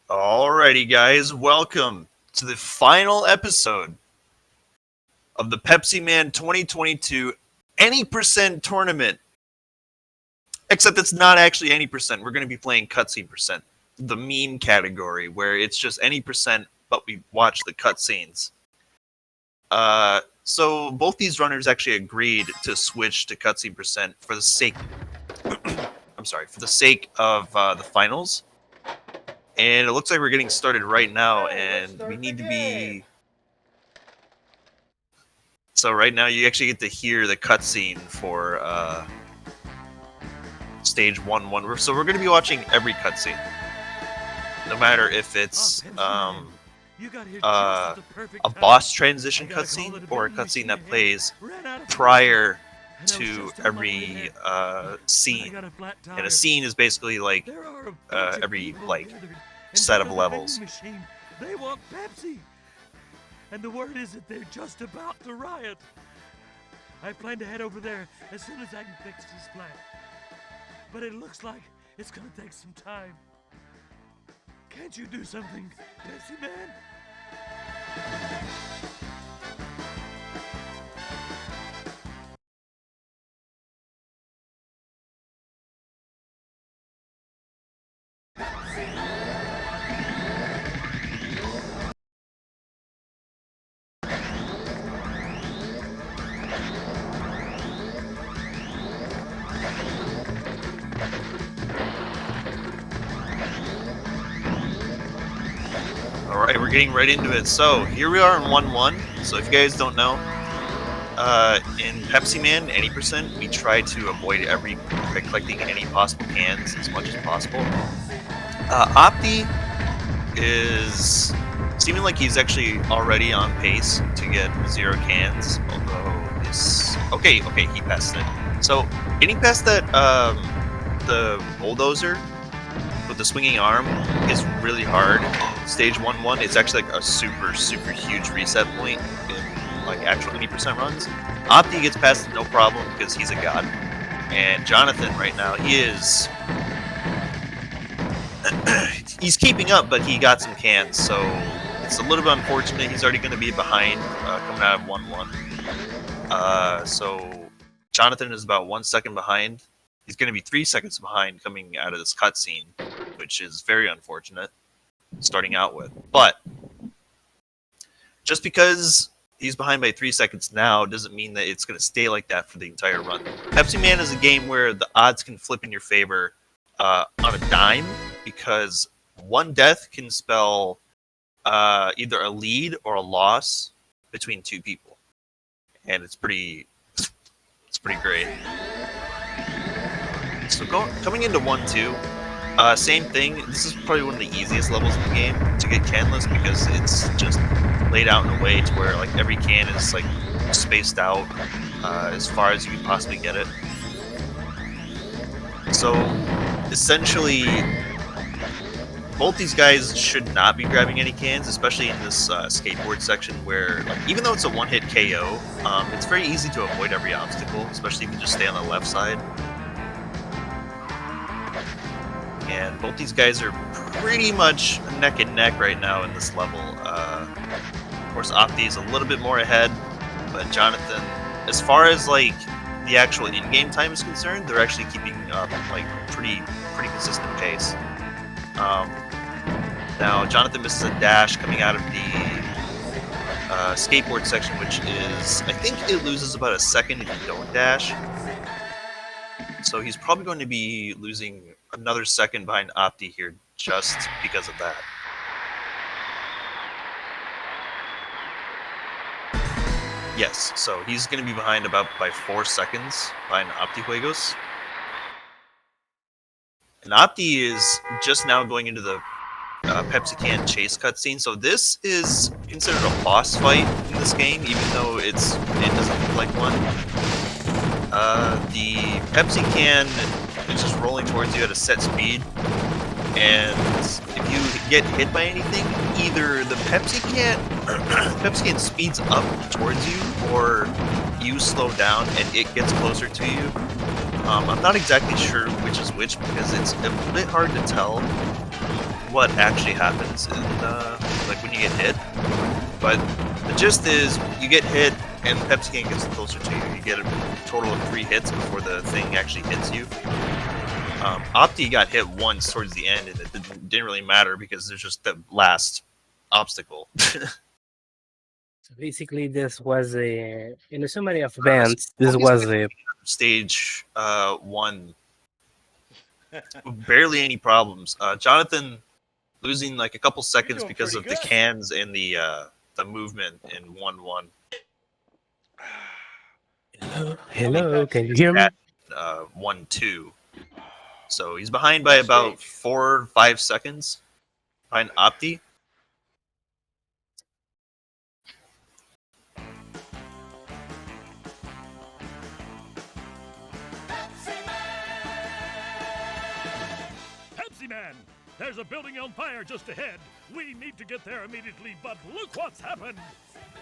Alrighty, guys, welcome to the final episode of the Pepsiman 2022 Any Percent Tournament. Except it's not actually any percent. We're going to be playing cutscene percent, the meme category, where it's just any percent, but we watch the cutscenes. So both these runners actually agreed to switch to cutscene percent for the sake. for the sake of the finals. And it looks like we're getting started right now, and we need to be... So right now you actually get to hear the cutscene for stage 1-1. So we're going to be watching every cutscene. No matter if it's a boss transition cutscene or a cutscene that plays prior to every scene. And a scene is basically like every set of levels. They want Pepsi! And the word is that they're just about to riot. I plan to head over there as soon as I can fix this plant. But it looks like it's gonna take some time. Can't you do something, Pepsi Man? Alright, we're getting right into it. So, here we are in 1-1. So, if you guys don't know, in Pepsiman, any percent, we try to avoid collecting any possible cans as much as possible. Opti is seeming like he's actually already on pace to get 0 cans, although this... Okay, he passed it. So, getting past that, the bulldozer with the swinging arm is really hard. Stage 1-1 is actually like a super huge reset point in like actual 80% runs. Opti gets past it no problem because he's a god. And Jonathan right now, he is... he's keeping up, but he got some cans, so it's a little bit unfortunate. He's already going to be behind coming out of 1-1. So Jonathan is about 1 second behind. He's going to be 3 seconds behind coming out of this cutscene, which is very unfortunate starting out with. But just because he's behind by 3 seconds now doesn't mean that it's going to stay like that for the entire run. Pepsiman is a game where the odds can flip in your favor on a dime, because one death can spell either a lead or a loss between 2 people. And it's pretty great. So coming into 1-2, same thing. This is probably one of the easiest levels in the game to get canless because it's just laid out in a way to where like every can is like spaced out as far as you can possibly get it. So essentially, both these guys should not be grabbing any cans, especially in this skateboard section where, like, even though it's a one-hit KO, it's very easy to avoid every obstacle, especially if you just stay on the left side. And both these guys are pretty much neck and neck right now in this level. Of course, Opti is a little bit more ahead, but Jonathan, as far as like the actual in-game time is concerned, they're actually keeping like pretty consistent pace. Now Jonathan misses a dash coming out of the skateboard section, which is, I think it loses about a second if you don't dash. So he's probably going to be losing another second behind Opti here just because of that. Yes, so he's going to be behind about by 4 seconds behind OptiJuegos. And Opti is just now going into the Pepsi can chase cutscene, so this is considered a boss fight in this game, even though it doesn't look like one. The Pepsi can is just rolling towards you at a set speed, and if you get hit by anything, either the Pepsi can speeds up towards you, or you slow down and it gets closer to you. I'm not exactly sure which is which because it's a bit hard to tell what actually happens in like when you get hit. But the gist is, you get hit, and Pepsiman gets closer to you. You get a total of 3 hits before the thing actually hits you. Opti got hit once towards the end, and it didn't really matter because there's just the last obstacle. So basically, this was a in so many of events. This was a stage 1. Barely any problems. Jonathan losing like a couple seconds because of the cans and the movement in 1-1. Hello, can you hear me? 1-2. So he's behind by about 4 or 5 seconds behind Opti. Pepsiman! There's a building on fire just ahead. We need to get there immediately, but look what's happened!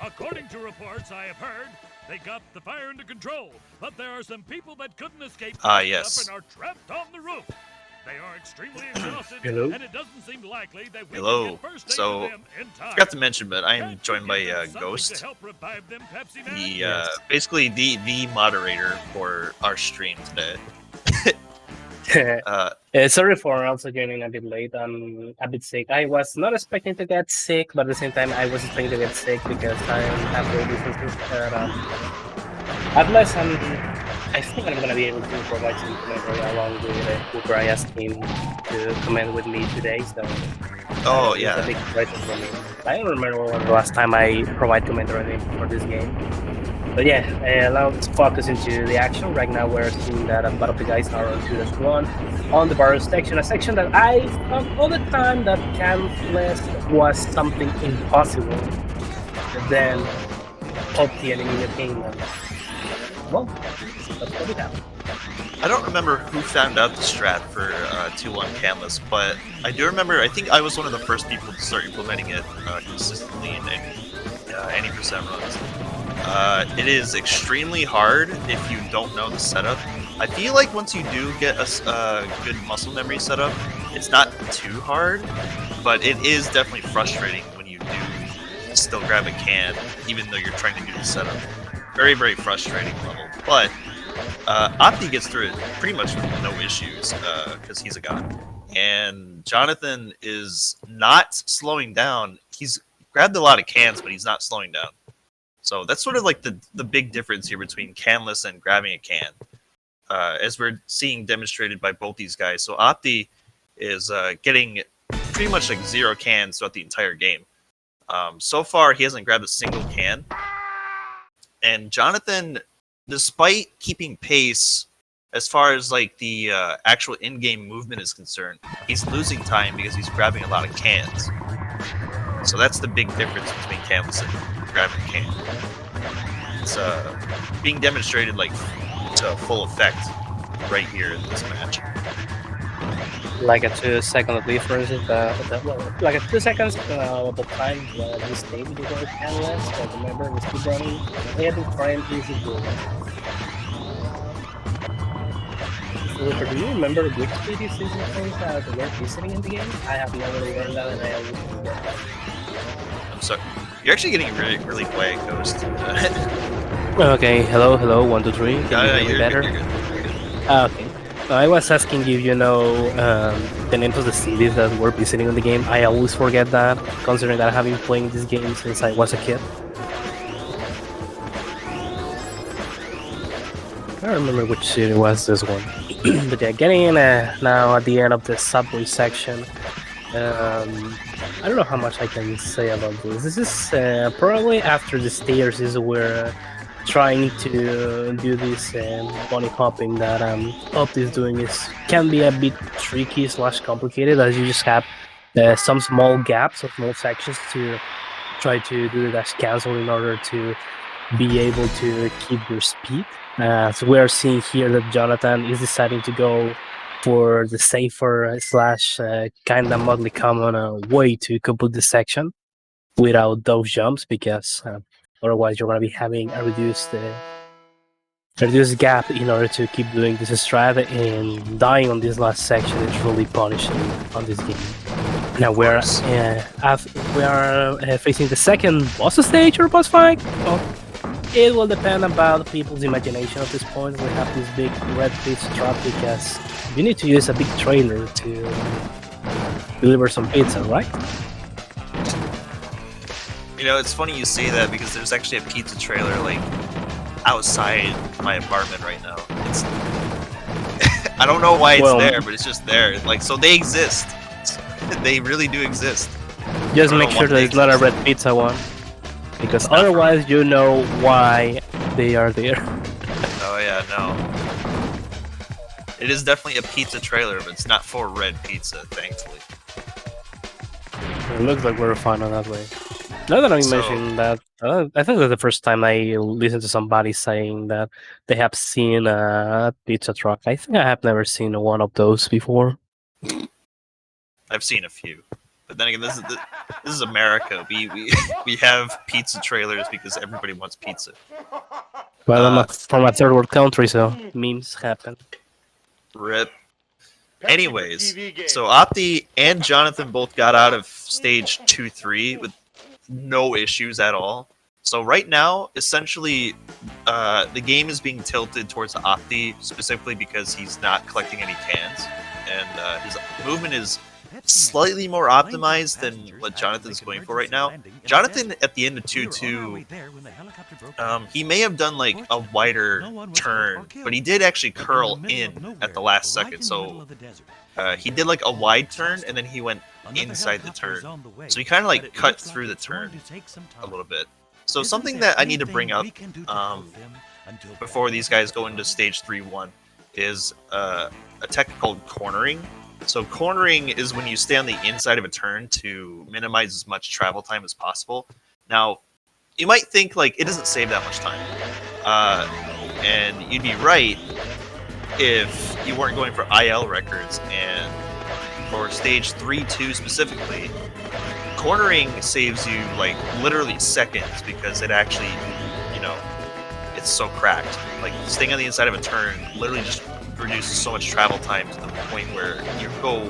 According to reports I have heard, they got the fire under control, but there are some people that couldn't escape yes. and are trapped on the roof. They are extremely exhausted, Hello? and it doesn't seem likely that we Hello. can get first aid So, to them in time. Forgot to mention, but I am Can't joined you by give them something Ghost, to help revive them, Pepsiman? the basically the moderator for our stream today. Sorry for also joining a bit late. I'm a bit sick. I was not expecting to get sick, but at the same time, I was expecting to get sick because I have very different unless I think I'm gonna be able to provide some commentary along with Cooper. I asked him to comment with me today, so Oh it's a yeah, big pleasure for me. I don't remember when the last time I provide commentary for this game. But yeah, now let's focus into the action. Right now we're seeing that a lot of the guys are on 2-1 on the bar section, a section that I thought all the time that canless was something impossible. But then Opti and Emilia came and well, that's what we have. I don't remember who found out the strat for 2-1 canvas, but I do remember. I think I was one of the first people to start implementing it consistently in any percent runs. It is extremely hard if you don't know the setup. I feel like once you do get a good muscle memory setup, it's not too hard, but it is definitely frustrating when you do still grab a can, even though you're trying to do the setup. Very, very frustrating level. But Opti gets through it pretty much with no issues because he's a god. And Jonathan is not slowing down. He's grabbed a lot of cans, but he's not slowing down. So that's sort of like the big difference here between canless and grabbing a can, as we're seeing demonstrated by both these guys. So Opti is getting pretty much like 0 cans throughout the entire game. So far, he hasn't grabbed a single can. And Jonathan, despite keeping pace as far as like the actual in-game movement is concerned, he's losing time because he's grabbing a lot of cans. So that's the big difference between canvas and grabbing a can. It's being demonstrated like to full effect right here in this match. Like a 2-second difference, like a 2 seconds of the time we stayed with the canvas. But remember, the speedrunning, we had to try and easy to. Do you remember which speed is things that were visiting in the game? I have never learned that, and I always forget that. I'm sorry. You're actually getting really, really quiet, Ghost. Okay, hello, 1, 2, 3. Can you hear me better? You're good. Okay. I was asking if you know the names of the cities that were visiting in the game. I always forget that, considering that I have been playing this game since I was a kid. I don't remember which city was this one. But yeah, getting in now at the end of the subway section. I don't know how much I can say about this. This is probably after the stairs is where trying to do this bunny hopping that Opti is doing can be a bit tricky / complicated, as you just have some small gaps or small sections to try to do the dash cancel in order to be able to keep your speed. So we are seeing here that Jonathan is deciding to go for the safer / kind of mildly common way to complete the section without those jumps, because otherwise you're going to be having a reduced gap in order to keep doing this strat, and dying on this last section is really punishing on this game. Now we are facing the second boss stage or boss fight. Well, it will depend about people's imagination at this point. We have this big red pizza truck because you need to use a big trailer to deliver some pizza, right? You know, it's funny you say that because there's actually a pizza trailer like outside my apartment right now. It's I don't know why it's there, but it's just there. Like, so they exist. They really do exist. Just make sure that it's not a red pizza one, because otherwise you know why they are there. Oh yeah, no. It is definitely a pizza trailer, but it's not for red pizza, thankfully. It looks like we're fine on that way. Now that I'm mentioning that, I think that's the first time I listened to somebody saying that they have seen a pizza truck. I think I have never seen one of those before. I've seen a few, but then again, this is America. We have pizza trailers because everybody wants pizza. Well, I'm not from a third world country, so memes happen. Rip. Anyways, so Opti and Jonathan both got out of stage 2-3 with no issues at all. So right now, essentially, the game is being tilted towards Opti specifically because he's not collecting any cans, and his movement is slightly more optimized than what Jonathan's going for right now. Jonathan, at the end of 2-2, he may have done like a wider turn, but he did actually curl in at the last second. So he did like a wide turn, and then he went inside the turn. So he kind of like cut through the turn a little bit. So something that I need to bring up before these guys go into stage 3-1 is a tech called cornering. So cornering is when you stay on the inside of a turn to minimize as much travel time as possible. Now, you might think like it doesn't save that much time, and you'd be right if you weren't going for IL records. And for stage 3-2 specifically, cornering saves you like literally seconds because it actually, you know, it's so cracked. Like staying on the inside of a turn literally just reduces so much travel time to the point where you go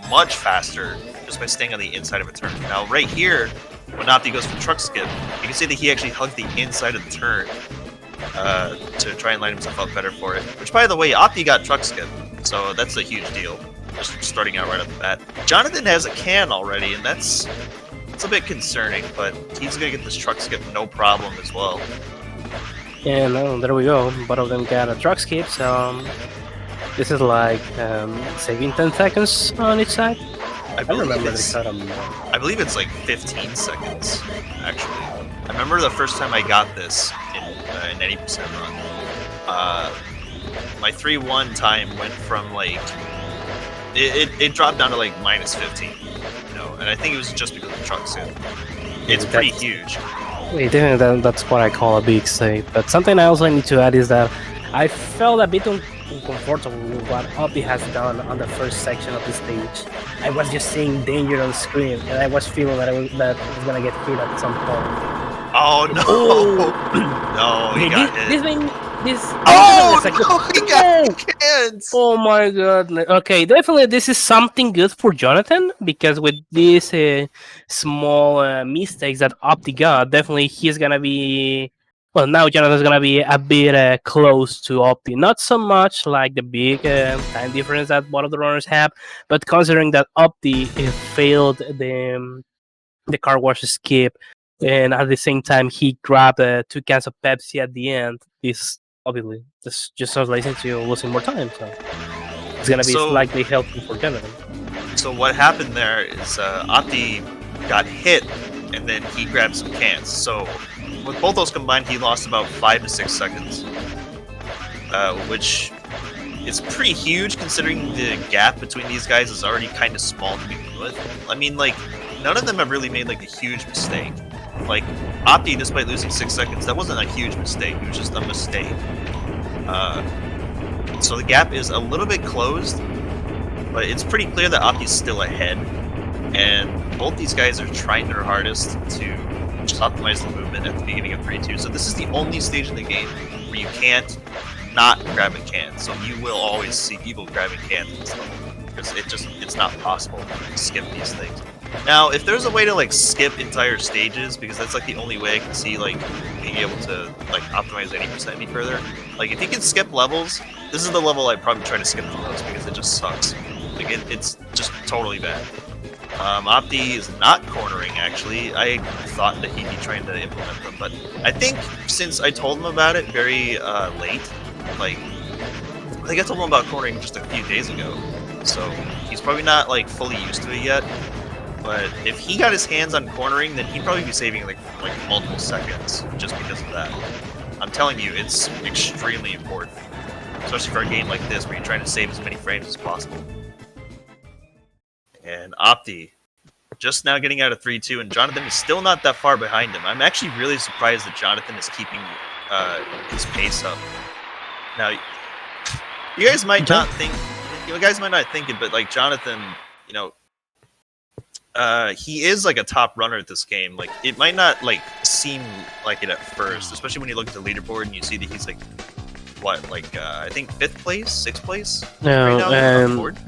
much faster just by staying on the inside of a turn. Now, right here, when Opti goes for truck skip, you can see that he actually hugged the inside of the turn to try and line himself up better for it. Which, by the way, Opti got truck skip, so that's a huge deal. Just starting out right off the bat. Jonathan has a can already, and it's a bit concerning, but he's gonna get this truck skip no problem as well. Yeah, no, there we go. Both of them got a truck skip, so this is like saving 10 seconds on each side. I believe it's like 15 seconds, actually. I remember the first time I got this in an 80% run. My 3-1 time went from like it dropped down to like minus 15, you know, and I think it was just because of the truck skip. It's pretty huge. Definitely, that's what I call a big save. But something I also need to add is that I felt a bit uncomfortable with what Opti has done on the first section of the stage. I was just seeing danger on screen, and I was feeling that I was gonna get hit at some point. Oh no! No, he got hit. This thing, this. Oh no! He got cans. Oh my god! Okay, definitely this is something good for Jonathan, because with these small mistakes that Opti got, definitely he's gonna be. Well, now Jonathan's gonna be a bit close to Opti. Not so much like the big time difference that both of the runners have, but considering that Opti failed the car wash skip, and at the same time he grabbed 2 cans of Pepsi at the end, this obviously this just translates into losing more time. So it's gonna be slightly helpful for Jonathan. So what happened there is Opti got hit, and then he grabbed some cans. So with both those combined, he lost about 5 to 6 seconds, which is pretty huge considering the gap between these guys is already kind of small to begin with. I mean, like, none of them have really made like a huge mistake. Like, Opti, despite losing 6 seconds, that wasn't a huge mistake. It was just a mistake. So the gap is a little bit closed, but it's pretty clear that Opti's still ahead. And both these guys are trying their hardest to just optimize the movement at the beginning of 3-2. So this is the only stage in the game where you can't not grab a can. So you will always see people grabbing cans at this level. because it's not possible to skip these things. Now, if there's a way to like skip entire stages, because that's like the only way I can see like being able to like optimize 80% any further. Like if you can skip levels, this is the level I'd probably try to skip the most because it just sucks. Like it's just totally bad. Opti is not cornering, actually. I thought that he'd be trying to implement them, but I think since I told him about it very late, like, I think I told him about cornering just a few days ago, so he's probably not, like, fully used to it yet, but if he got his hands on cornering, then he'd probably be saving, like multiple seconds just because of that. I'm telling you, it's extremely important, especially for a game like this where you're trying to save as many frames as possible. And Opti, just now getting out of 3-2, and Jonathan is still not that far behind him. I'm actually really surprised that Jonathan is keeping his pace up. Now, you guys might not think, it, but like Jonathan, you know, he is like a top runner at this game. Like it might not like seem like it at first, especially when you look at the leaderboard and you see that he's like, what, like I think 5th place, 6th place right now on the board.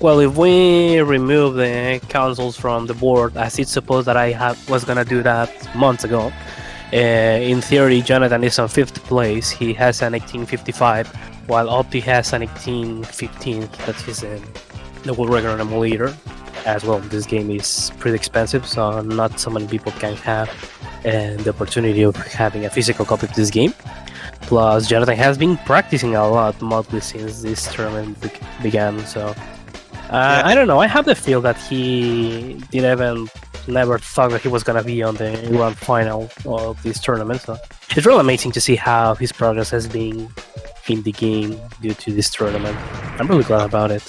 Well, if we remove the consoles from the board, as it's supposed that I was gonna do that months ago, in theory, Jonathan is on 5th place. He has an 1855, while Opti has an 1815. That is the world record on emulator. As well, this game is pretty expensive, so not so many people can have the opportunity of having a physical copy of this game. Plus, Jonathan has been practicing a lot, mostly since this tournament began, so... I don't know, I have the feel that he never thought that he was gonna be on the grand final of this tournament, so... It's really amazing to see how his progress has been in the game due to this tournament. I'm really glad about it.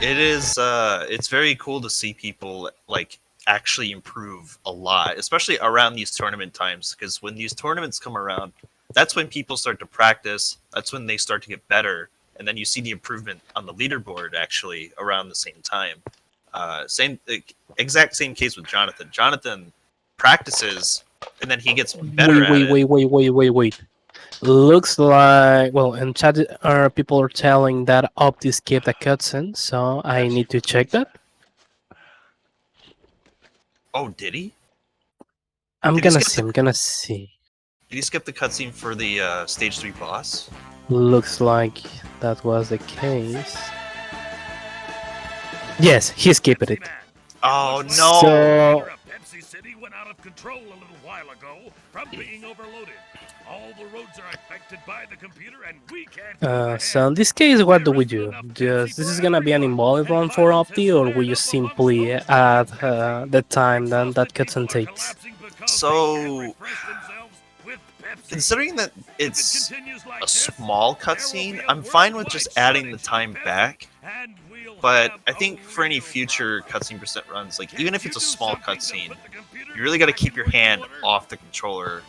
It is, it's very cool to see people, like, actually improve a lot, especially around these tournament times, because when these tournaments come around, that's when people start to practice, that's when they start to get better, and then you see the improvement on the leaderboard, actually, around the same time. Exact same case with Jonathan. Jonathan practices, and then he gets better at it. Wait. Looks like, well, in chat people are telling that Opti skipped a cutscene, so I need to check that. Oh, did he? I'm gonna see. Did he skip the cutscene for the stage 3 boss? Looks like that was the case. Yes, he skipped it. Oh no! So Pepsi City went out of control a little while ago from being overloaded. All the roads are affected by the computer, and we can't. So in this case, what do we do? This is gonna be an involved run for Opti, or we just simply add the time that cutscene takes? So, considering that it's a small cutscene, I'm fine with just adding the time back. But I think for any future cutscene percent runs, like even if it's a small cutscene, you really got to keep your hand off the controller.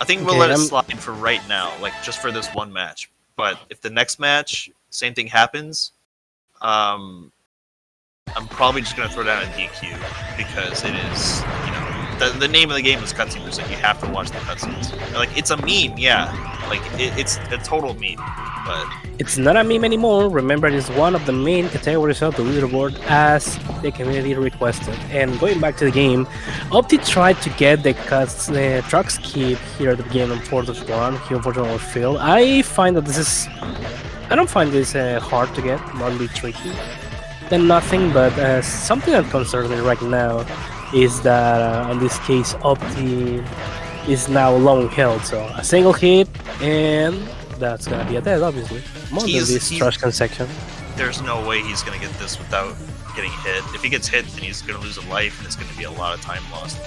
I think we'll let it slide for right now, like just for this one match. But if the next match, same thing happens, I'm probably just gonna throw down a DQ because it is, you know, the name of the game is cutscene percent. You have to watch the cutscenes. Like it's a meme, yeah. Like it's a total meme, but it's not a meme anymore. Remember, it's one of the main categories of the leaderboard as the community requested. And going back to the game, Opti tried to get the truck skip here at the beginning on 4th of 1. He unfortunately failed. I find that I don't find this hard to get, mildly tricky. Then nothing, but something that concerns me right now is that in this case Opti is now long held, so a single hit and that's gonna be a dead, obviously. More than this trash can section. There's no way he's gonna get this without getting hit. If he gets hit, then he's gonna lose a life and it's gonna be a lot of time lost.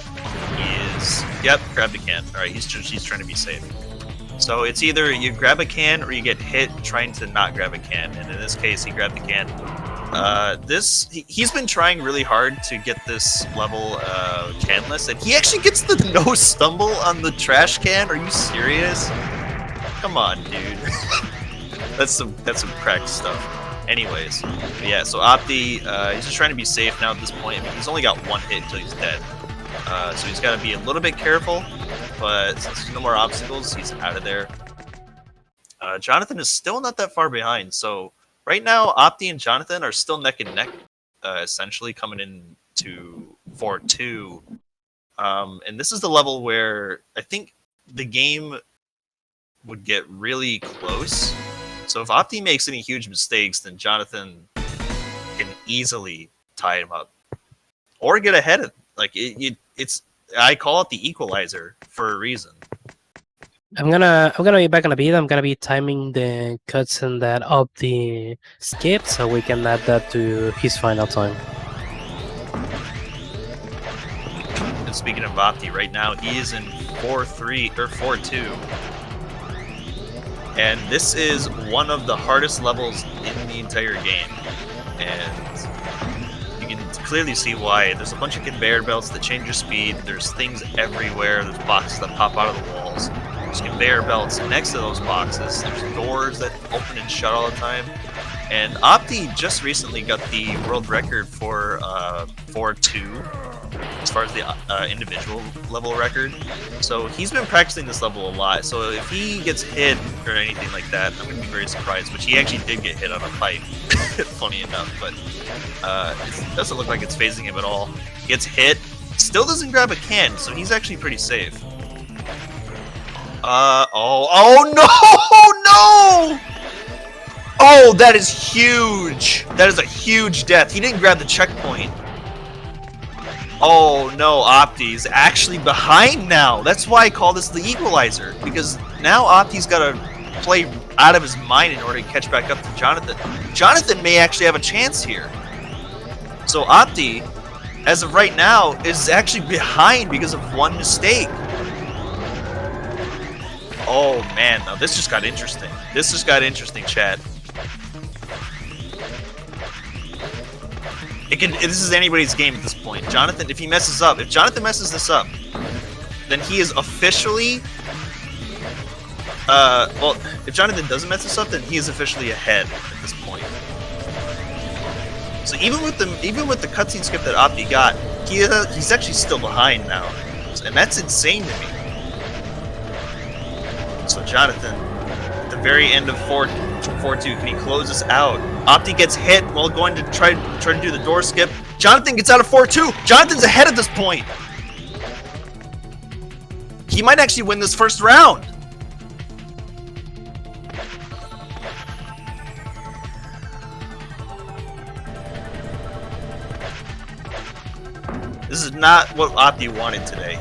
He is, yep, grab the can. Alright, he's trying to be safe. So it's either you grab a can or you get hit trying to not grab a can, and in this case he grabbed the can. He's been trying really hard to get this level canless, and he actually gets the no stumble on the trash can. Are you serious? Come on, dude. that's some cracked stuff. Anyways, yeah. So Opti, he's just trying to be safe now at this point. I mean, he's only got one hit until he's dead, so he's got to be a little bit careful. But since there's no more obstacles, he's out of there. Jonathan is still not that far behind, so right now, Opti and Jonathan are still neck and neck, essentially coming into 4-2. And this is the level where I think the game would get really close. So if Opti makes any huge mistakes, then Jonathan can easily tie him up or get ahead of. Like it's I call it the equalizer for a reason. I'm gonna be back on the beat. I'm gonna be timing the cutscene that Opti skipped, so we can add that to his final time. And speaking of Opti, right now he is in 4-3 or 4-2. And this is one of the hardest levels in the entire game. And you can clearly see why. There's a bunch of conveyor belts that change your speed. There's things everywhere. There's boxes that pop out of the walls. There's conveyor belts next to those boxes. There's doors that open and shut all the time. And Opti just recently got the world record for 4-2 as far as the individual level record. So he's been practicing this level a lot. So if he gets hit or anything like that, I'm going to be very surprised, which he actually did get hit on a pipe, funny enough, but it doesn't look like it's phasing him at all. Gets hit, still doesn't grab a can, so he's actually pretty safe. Oh no! Oh, that is huge! That is a huge death. He didn't grab the checkpoint. Oh no, Opti's actually behind now. That's why I call this the equalizer, because now Opti's got to play out of his mind in order to catch back up to Jonathan. Jonathan may actually have a chance here. So Opti, as of right now, is actually behind because of one mistake. Oh man, now this just got interesting. This just got interesting, chat. This is anybody's game at this point. Jonathan, if Jonathan messes this up, then he is officially, well, if Jonathan doesn't mess this up, then he is officially ahead at this point. So even with the cutscene skip that Opti got, he's actually still behind now, and that's insane to me. So Jonathan, at the very end of 4-2, can he close this out? Opti gets hit while going to try to do the door skip. Jonathan gets out of 4-2. Jonathan's ahead at this point. He might actually win this first round. This is not what Opti wanted today.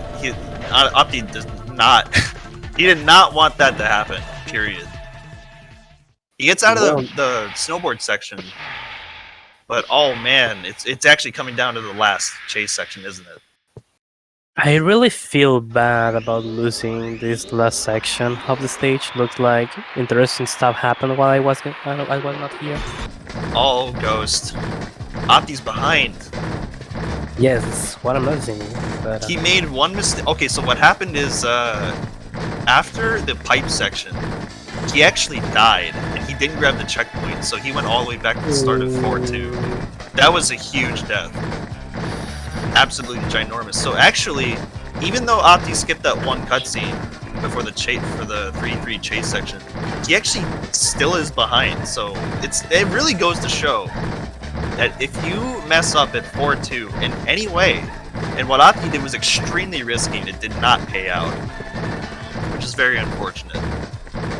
Opti does not. He did not want that to happen. Period. He gets out of the snowboard section, but oh man, it's actually coming down to the last chase section, isn't it? I really feel bad about losing this last section of the stage. Looks like interesting stuff happened while I was not here. Oh, Ghost. Opti's behind. Yes, that's what I'm noticing. But, he made one mistake. Okay, so what happened is after the pipe section, he actually died, and he didn't grab the checkpoint, so he went all the way back to the start of 4-2. That was a huge death. Absolutely ginormous. So actually, even though Opti skipped that one cutscene before the chase for the 3-3 chase section, he actually still is behind. So it really goes to show that if you mess up at 4-2 in any way, and what Opti did was extremely risky and it did not pay out, which is very unfortunate.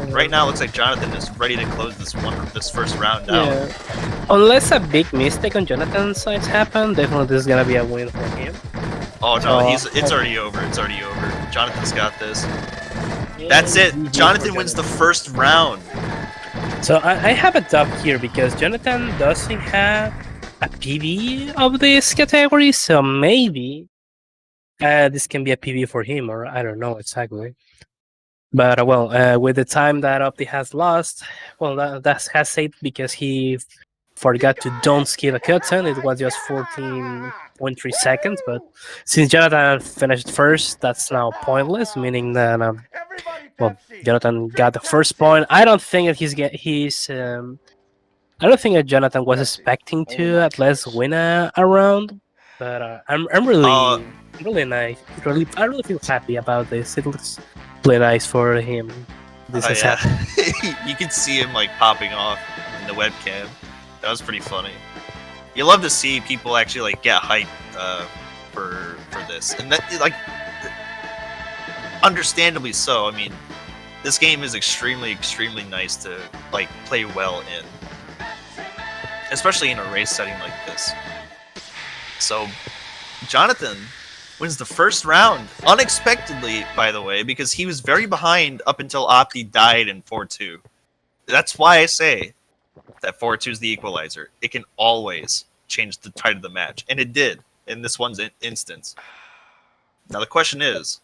Right now, it looks like Jonathan is ready to close this first round out. Yeah. Unless a big mistake on Jonathan's side happens, definitely this is gonna be a win for him. Oh no, it's already over. It's already over. Jonathan's got this. That's it. Jonathan wins the first round. So I have a doubt here because Jonathan doesn't have a PB of this category, so maybe this can be a PB for him, or I don't know exactly. But well, with the time that Opti has lost, well, that has saved because he forgot to don't skip a cutscene. It was just 14.3 seconds, but since Jonathan finished first, that's now pointless, meaning that well, Jonathan got the first point. I don't think that I don't think that Jonathan was expecting to at least win a round, but I'm really nice. I really feel happy about this. It looks really nice for him. This is happening. You can see him like popping off, in the webcam. That was pretty funny. You love to see people actually like get hyped for this, and that like understandably so. I mean, this game is extremely nice to like play well in, especially in a race setting like this. So, Jonathan wins the first round unexpectedly, by the way, because he was very behind up until Opti died in 4-2. That's why I say that 4-2 is the equalizer. It can always change the tide of the match, and it did in this one's instance. Now the question is,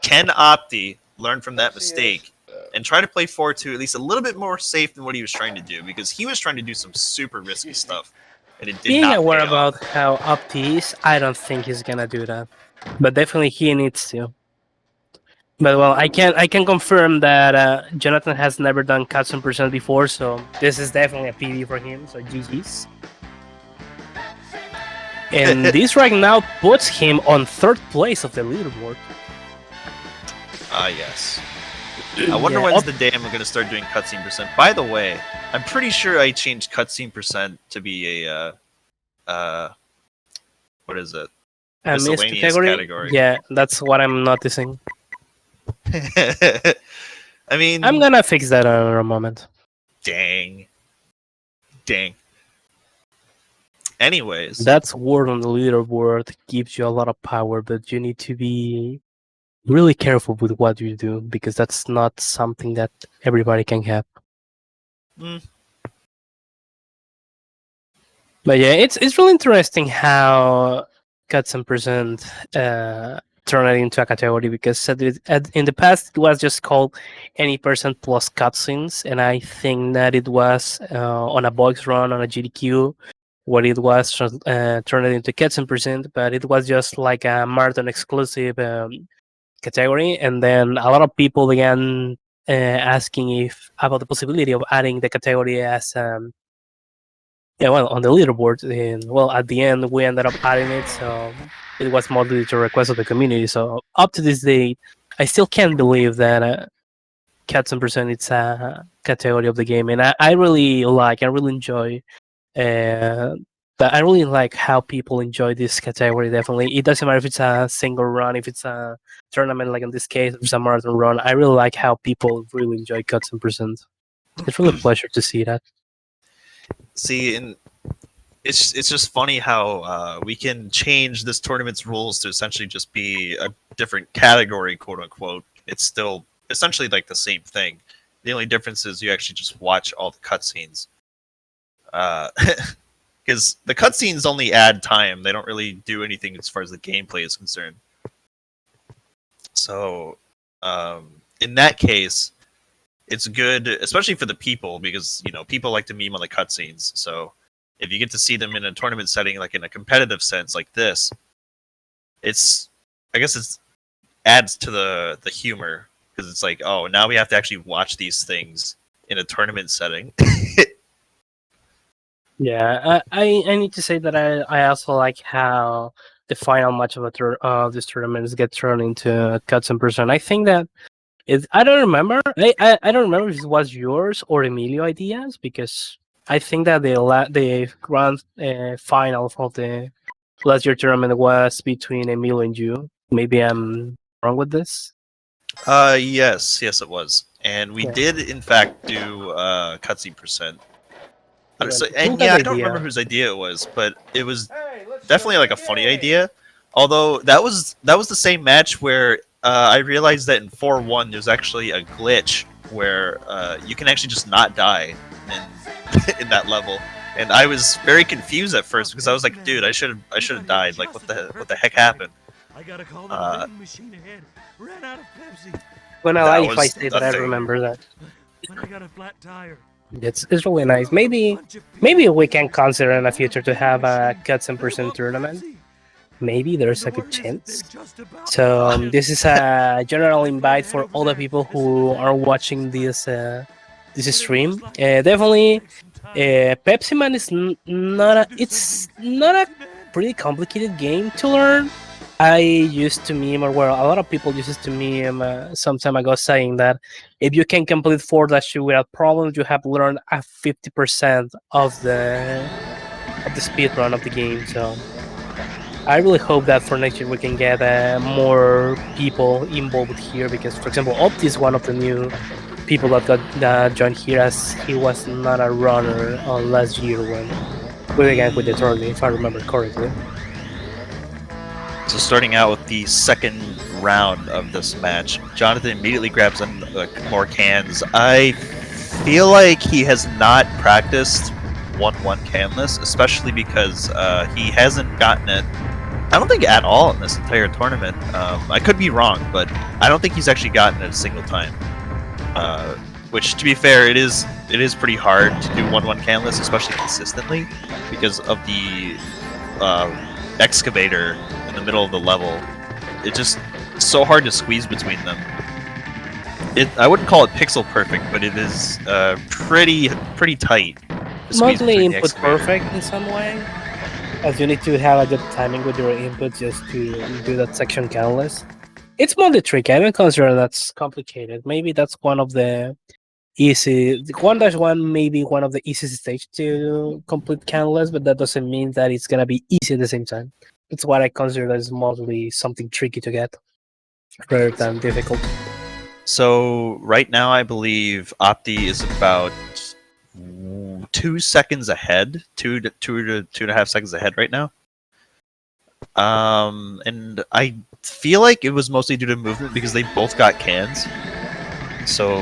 can Opti learn from that mistake and try to play 4-2 at least a little bit more safe than what he was trying to do? Because he was trying to do some super risky stuff, and it did Being not aware pay about off. how Opti is, I don't think he's gonna do that. But definitely he needs to. But well, I can confirm that Jonathan has never done cuts on percent before, so this is definitely a PB for him. So GG's. And this right now puts him on 3rd place of the leaderboard. Yes. I wonder when's the day I'm going to start doing cutscene percent. By the way, I'm pretty sure I changed cutscene percent to be a what is it? A missed Miscellaneous category. Yeah, that's what I'm noticing. I mean, I'm gonna fix that in a moment. Dang. Anyways, That's word on the leaderboard gives you a lot of power, but you need to be really careful with what you do because that's not something that everybody can have. But yeah, it's really interesting how cuts and percent turn it into a category because in the past it was just called any percent plus cutscenes, and I think that it was on a box run on a GDQ where it was turned into cuts and percent, but it was just like a marathon exclusive category, and then a lot of people began asking about the possibility of adding the category as on the leaderboard. And well, at the end we ended up adding it, so it was mostly to request of the community. So up to this day, I still can't believe that Cats and Percent it's a category of the game, and I really enjoy. But I really like how people enjoy this category. Definitely, it doesn't matter if it's a single run, if it's a tournament, like in this case, if it's a marathon run. I really like how people really enjoy Cuts and Percent. It's really a pleasure to see that. See, and it's just funny how we can change this tournament's rules to essentially just be a different category, quote unquote. It's still essentially like the same thing. The only difference is you actually just watch all the cutscenes. Because the cutscenes only add time; they don't really do anything as far as the gameplay is concerned. So, in that case, it's good, especially for the people, because people like to meme on the cutscenes. So, if you get to see them in a tournament setting, like in a competitive sense, like this, I guess it adds to the humor because it's like, oh, now we have to actually watch these things in a tournament setting. Yeah, I need to say that I also like how the final match of this tournament get turned into Cuts and Percent. I think that I don't remember. I don't remember if it was yours or Emilio ideas, because I think that the grand final of the last year tournament was between Emilio and you. Maybe I'm wrong with this. Yes, it was, and we did in fact do cutscene percent. So, and yeah, I don't remember whose idea it was, but it was definitely like a funny idea. Although that was the same match where I realized that in 4-1 there's actually a glitch where you can actually just not die in that level, and I was very confused at first because I was like, dude, I should have died. Like, what the heck happened? I gotta call the vending machine ahead. Ran out of Pepsi. When I lie if I say that I remember that. When I got a flat tire. It's really nice. Maybe we can consider in the future to have a Cuts and Percent tournament. Maybe there's a good chance. So this is a general invite for all the people who are watching this stream. Definitely, Pepsiman is not a pretty complicated game to learn. I used to meme, or well, a lot of people used to meme some time ago, saying that if you can complete 4-2 without problems, you have learned a 50% of the speed run of the game. So I really hope that for next year we can get more people involved here, because, for example, Opti is one of the new people that got joined here, as he was not a runner last year when we began with the tournament, if I remember correctly. So starting out with the second round of this match, Jonathan immediately grabs more cans. I feel like he has not practiced 1-1 canless, especially because he hasn't gotten it, I don't think, at all in this entire tournament. I could be wrong, but I don't think he's actually gotten it a single time. Which, to be fair, it is pretty hard to do 1-1 canless, especially consistently, because of the excavator in the middle of the level. It's just so hard to squeeze between them. I wouldn't call it pixel perfect, but it is pretty tight. Mostly input perfect in some way, as you need to have a good timing with your input just to do that section countless. It's mostly tricky. I don't consider that's complicated. Maybe that's one of the easy 1-1, maybe one of the easiest stage to complete countless, but that doesn't mean that it's gonna be easy at the same time. It's what I consider as mostly something tricky to get rather than difficult. So right now, I believe Opti is about 2 seconds ahead, 2.5 seconds ahead right now. And I feel like it was mostly due to movement because they both got cans. So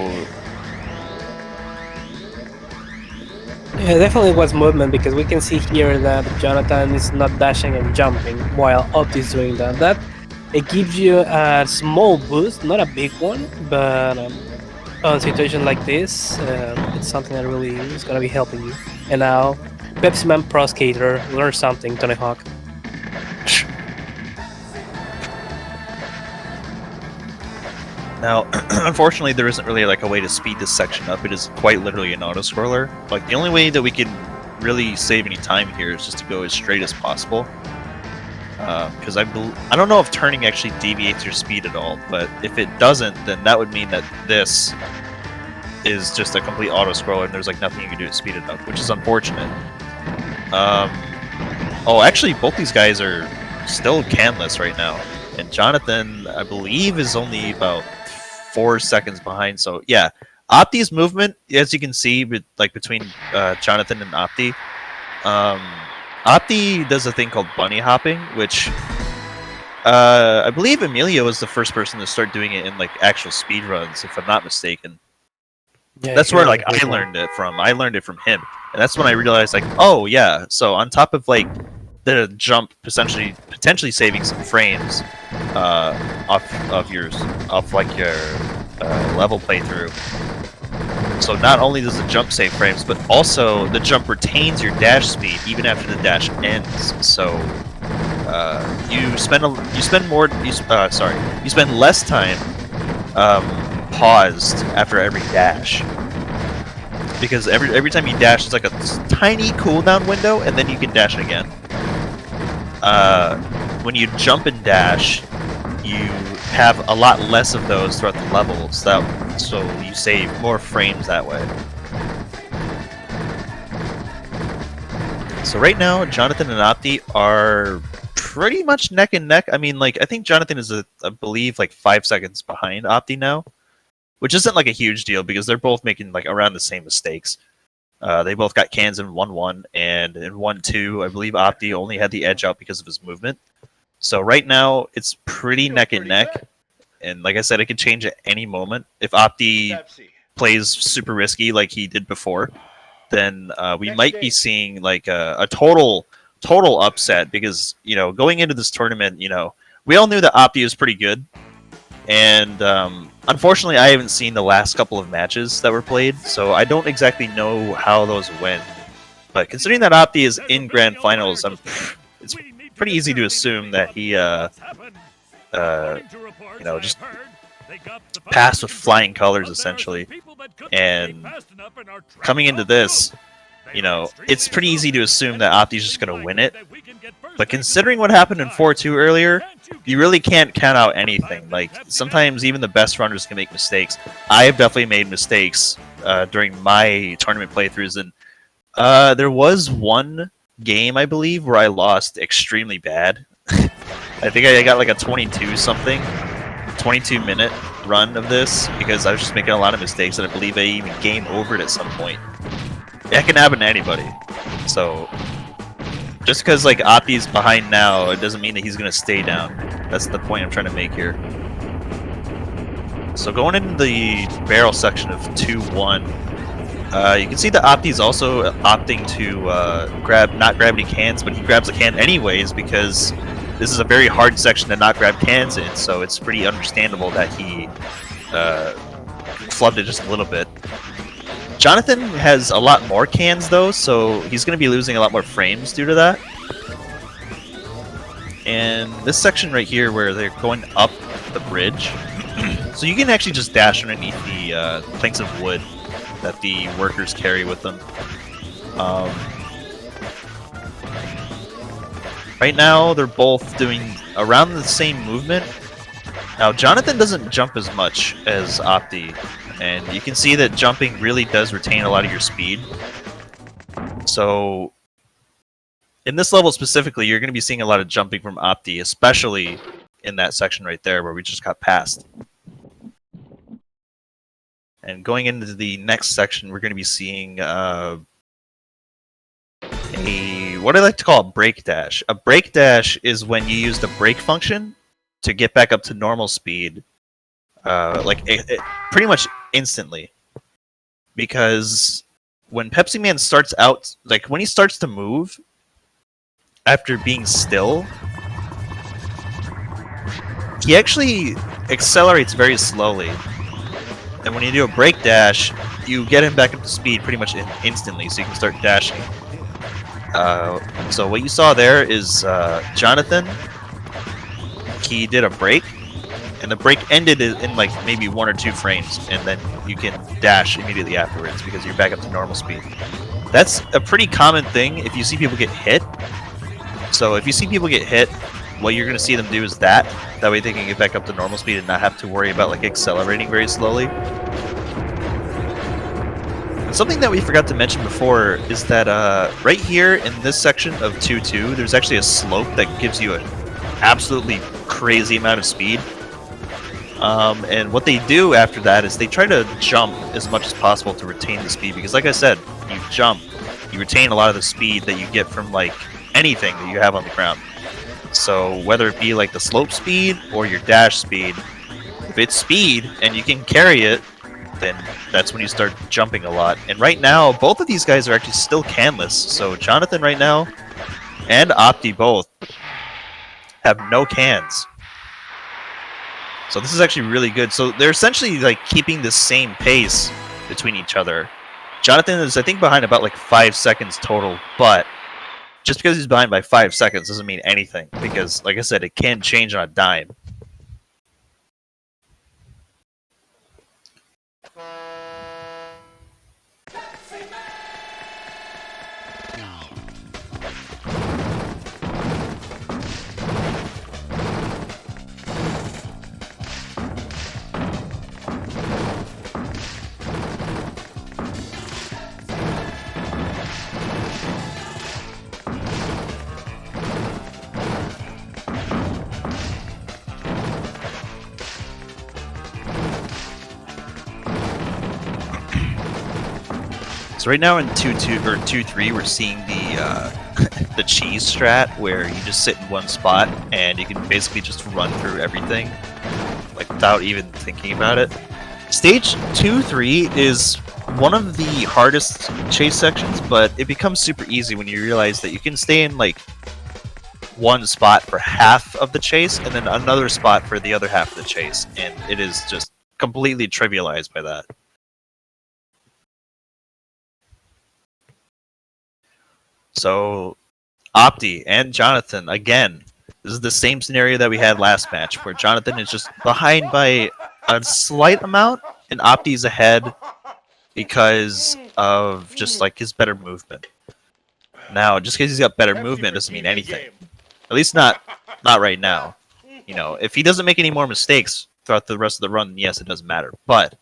yeah, definitely was movement, because we can see here that Jonathan is not dashing and jumping while Opti is doing that. It gives you a small boost, not a big one, but on a situation like this, it's something that really is going to be helping you. And now, Pepsiman Pro Skater, learn something, Tony Hawk. now, unfortunately, there isn't really like a way to speed this section up. It is quite literally an auto-scroller. Like, the only way that we can really save any time here is just to go as straight as possible. Because I don't know if turning actually deviates your speed at all, but if it doesn't, then that would mean that this is just a complete auto-scroller and there's like nothing you can do to speed it up, which is unfortunate. Oh, actually, both these guys are still canless right now, and Jonathan, I believe, is only about 4 seconds behind. So yeah, Opti's movement, as you can see, between Jonathan and Opti. Opti does a thing called bunny hopping, which I believe Emilio was the first person to start doing it in like actual speedruns, if I'm not mistaken. Yeah, that's where like I learned it from. I learned it from him, and that's when I realized like, oh yeah. So on top of like the jump, potentially saving some frames off your level playthrough. So not only does the jump save frames, but also the jump retains your dash speed even after the dash ends. So you spend less time paused after every dash, because every time you dash, it's like a tiny cooldown window, and then you can dash again. When you jump and dash, you have a lot less of those throughout the level, so you save more frames that way. So right now, Jonathan and Opti are pretty much neck and neck. I mean, like, I think Jonathan is, I believe, like 5 seconds behind Opti now, which isn't like a huge deal because they're both making like around the same mistakes. They both got cans in 1-1, and in 1-2, I believe Opti only had the edge out because of his movement. So right now, it's pretty neck and neck. And like I said, it could change at any moment. If Opti plays super risky like he did before, then we might be seeing like a total upset, because, you know, going into this tournament, you know, we all knew that Opti was pretty good. And unfortunately, I haven't seen the last couple of matches that were played, so I don't exactly know how those went. But considering that Opti is in Grand Finals, it's pretty easy to assume that he, you know, just passed with flying colors, essentially. And coming into this, you know, it's pretty easy to assume that Opti's just going to win it. But considering what happened in 4-2 earlier, you really can't count out anything. Like, sometimes even the best runners can make mistakes. I have definitely made mistakes during my tournament playthroughs, and there was one game, I believe, where I lost extremely bad. I think I got like a 22-minute run of this because I was just making a lot of mistakes, and I believe I even game overed at some point. That can happen to anybody. So, just because like Opti's behind now, it doesn't mean that he's going to stay down. That's the point I'm trying to make here. So going into the barrel section of 2-1, you can see that Opti's also opting to not grab any cans, but he grabs a can anyways because this is a very hard section to not grab cans in, so it's pretty understandable that he flubbed it just a little bit. Jonathan has a lot more cans though, so he's going to be losing a lot more frames due to that. And this section right here where they're going up the bridge, so you can actually just dash underneath the planks of wood that the workers carry with them. Right now, they're both doing around the same movement. Now, Jonathan doesn't jump as much as Opti, and you can see that jumping really does retain a lot of your speed. So, in this level specifically, you're going to be seeing a lot of jumping from Opti, especially in that section right there where we just got past. And going into the next section, we're going to be seeing what I like to call a brake dash. A brake dash is when you use the brake function to get back up to normal speed, pretty much instantly. Because when Pepsiman starts out, like when he starts to move after being still, he actually accelerates very slowly. And when you do a brake dash, you get him back up to speed pretty much instantly, so you can start dashing. So what you saw there is Jonathan. He did a brake, and the brake ended in like maybe 1 or 2 frames, and then you can dash immediately afterwards because you're back up to normal speed. That's a pretty common thing if you see people get hit. So if you see people get hit, what you're going to see them do is that. That way they can get back up to normal speed and not have to worry about like accelerating very slowly. And something that we forgot to mention before is that right here in this section of 2-2, there's actually a slope that gives you an absolutely crazy amount of speed. And what they do after that is they try to jump as much as possible to retain the speed, because like I said, you jump, you retain a lot of the speed that you get from like anything that you have on the ground. So whether it be like the slope speed or your dash speed, if it's speed and you can carry it, then that's when you start jumping a lot. And right now, both of these guys are actually still canless. So Jonathan right now and Opti both have no cans. So this is actually really good. So they're essentially like keeping the same pace between each other. Jonathan is, I think, behind about like 5 seconds total, but just because he's behind by 5 seconds doesn't mean anything, because, like I said, it can change on a dime. So right now in 2-2 or 2-3, we're seeing the the cheese strat, where you just sit in one spot and you can basically just run through everything, like without even thinking about it. Stage 2-3 is one of the hardest chase sections, but it becomes super easy when you realize that you can stay in like one spot for half of the chase and then another spot for the other half of the chase, and it is just completely trivialized by that. So, Opti and Jonathan, again, this is the same scenario that we had last match, where Jonathan is just behind by a slight amount, and Opti's ahead because of just like his better movement. Now, just because he's got better movement doesn't mean anything. At least not right now. You know, if he doesn't make any more mistakes throughout the rest of the run, yes, it doesn't matter. But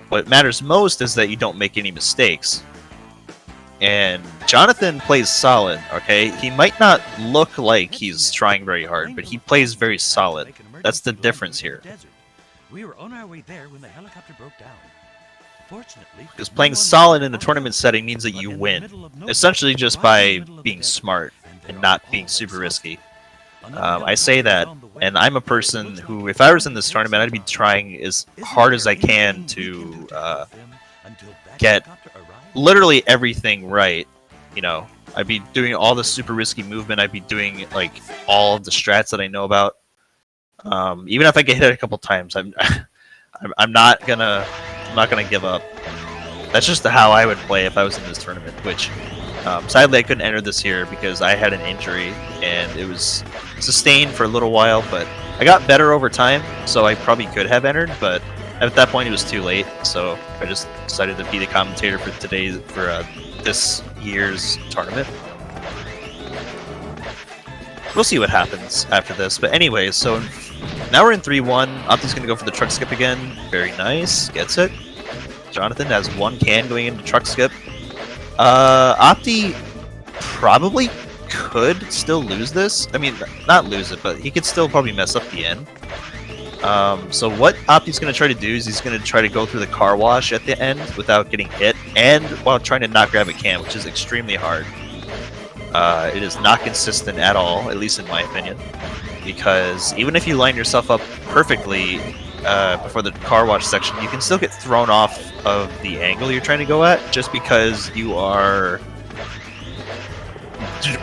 what matters most is that you don't make any mistakes. And Jonathan plays solid, okay? He might not look like he's trying very hard, but he plays very solid. That's the difference here. We were on our way there when the helicopter broke down. Fortunately, Because playing solid in a tournament setting means that you win, essentially just by being smart and not being super risky. I say that, and I'm a person who, if I was in this tournament, I'd be trying as hard as I can to get literally everything right. You know, I'd be doing all the super risky movement. I'd be doing like all of the strats that I know about. Even if I get hit a couple times, I'm not gonna give up. That's just how I would play if I was in this tournament. Which, sadly, I couldn't enter this year because I had an injury and it was sustained for a little while. But I got better over time, so I probably could have entered. But at that point, it was too late. So I just decided to be the commentator for this year's tournament. We'll see what happens after this. But anyways, so now we're in 3-1. Opti's going to go for the truck skip again. Very nice. Gets it. Jonathan has one can going into truck skip. Opti probably could still lose this. I mean, not lose it, but he could still probably mess up the end. So what Opti's going to try to do is he's going to try to go through the car wash at the end without getting hit, and while trying to not grab a can, which is extremely hard. It is not consistent at all, at least in my opinion, because even if you line yourself up perfectly before the car wash section, you can still get thrown off of the angle you're trying to go at just because you are...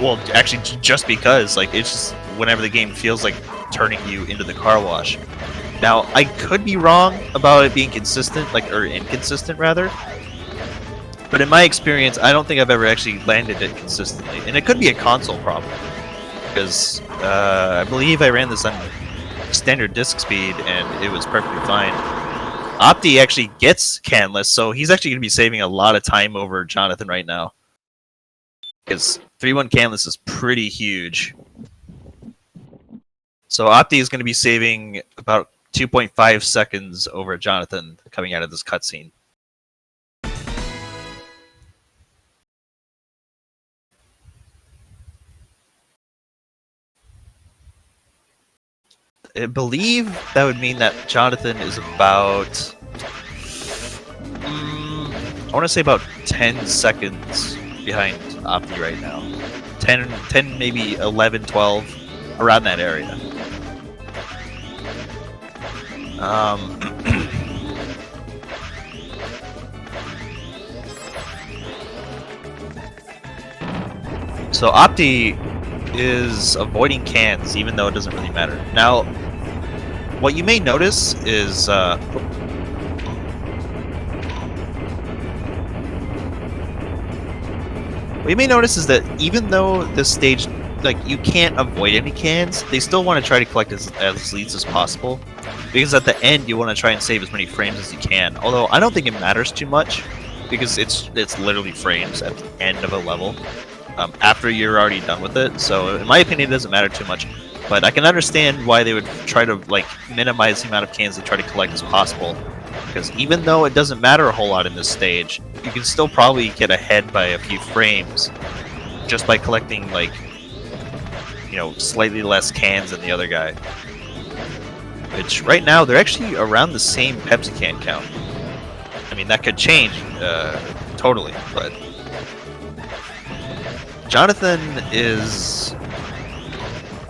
Well, actually, just because, like, it's just whenever the game feels like turning you into the car wash. Now, I could be wrong about it being consistent, or inconsistent, rather. But in my experience, I don't think I've ever actually landed it consistently. And it could be a console problem. Because I believe I ran this on standard disk speed, and it was perfectly fine. Opti actually gets canless, so he's actually going to be saving a lot of time over Jonathan right now. Because 3-1 canless is pretty huge. So Opti is going to be saving about 2.5 seconds over Jonathan coming out of this cutscene. I believe that would mean that Jonathan is about... I want to say about 10 seconds behind Opti right now. 10, maybe 11, 12, around that area. So Opti is avoiding cans, even though it doesn't really matter. Now, what you may notice is that even though this stage, like, you can't avoid any cans, they still want to try to collect as leads as possible, because at the end you want to try and save as many frames as you can. Although I don't think it matters too much, because it's literally frames at the end of a level, after you're already done with it. So in my opinion, it doesn't matter too much. But I can understand why they would try to, like, minimize the amount of cans they try to collect as possible. Because even though it doesn't matter a whole lot in this stage, you can still probably get ahead by a few frames just by collecting, like, you know, slightly less cans than the other guy. Which, right now, they're actually around the same Pepsi can count. I mean, that could change, totally, but... Jonathan is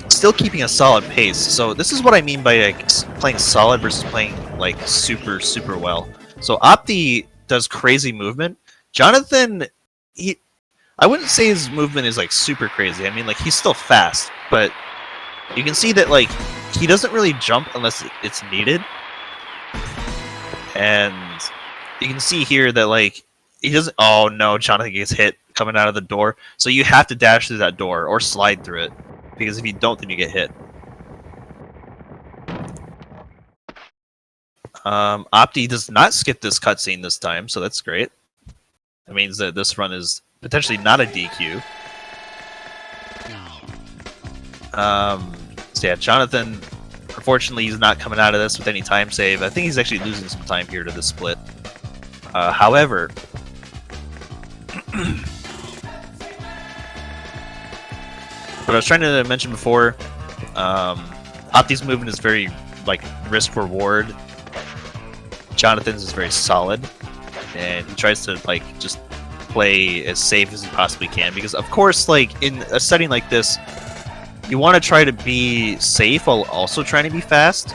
still keeping a solid pace, so this is what I mean by, like, playing solid versus playing, like, super, super well. So Opti does crazy movement. Jonathan, I wouldn't say his movement is, like, super crazy. I mean, like, he's still fast, but you can see that, like, he doesn't really jump unless it's needed. And you can see here that, like, he doesn't... Oh, no, Jonathan gets hit coming out of the door. So you have to dash through that door or slide through it, because if you don't, then you get hit. Opti does not skip this cutscene this time, so that's great. That means that this run is potentially not a DQ. So yeah, Jonathan, unfortunately, he's not coming out of this with any time save. I think he's actually losing some time here to the split. However, what I was trying to mention before, Opti's movement is very like risk reward. Jonathan's is very solid, and he tries to like just play as safe as he possibly can, because of course, like in a setting like this, you want to try to be safe while also trying to be fast.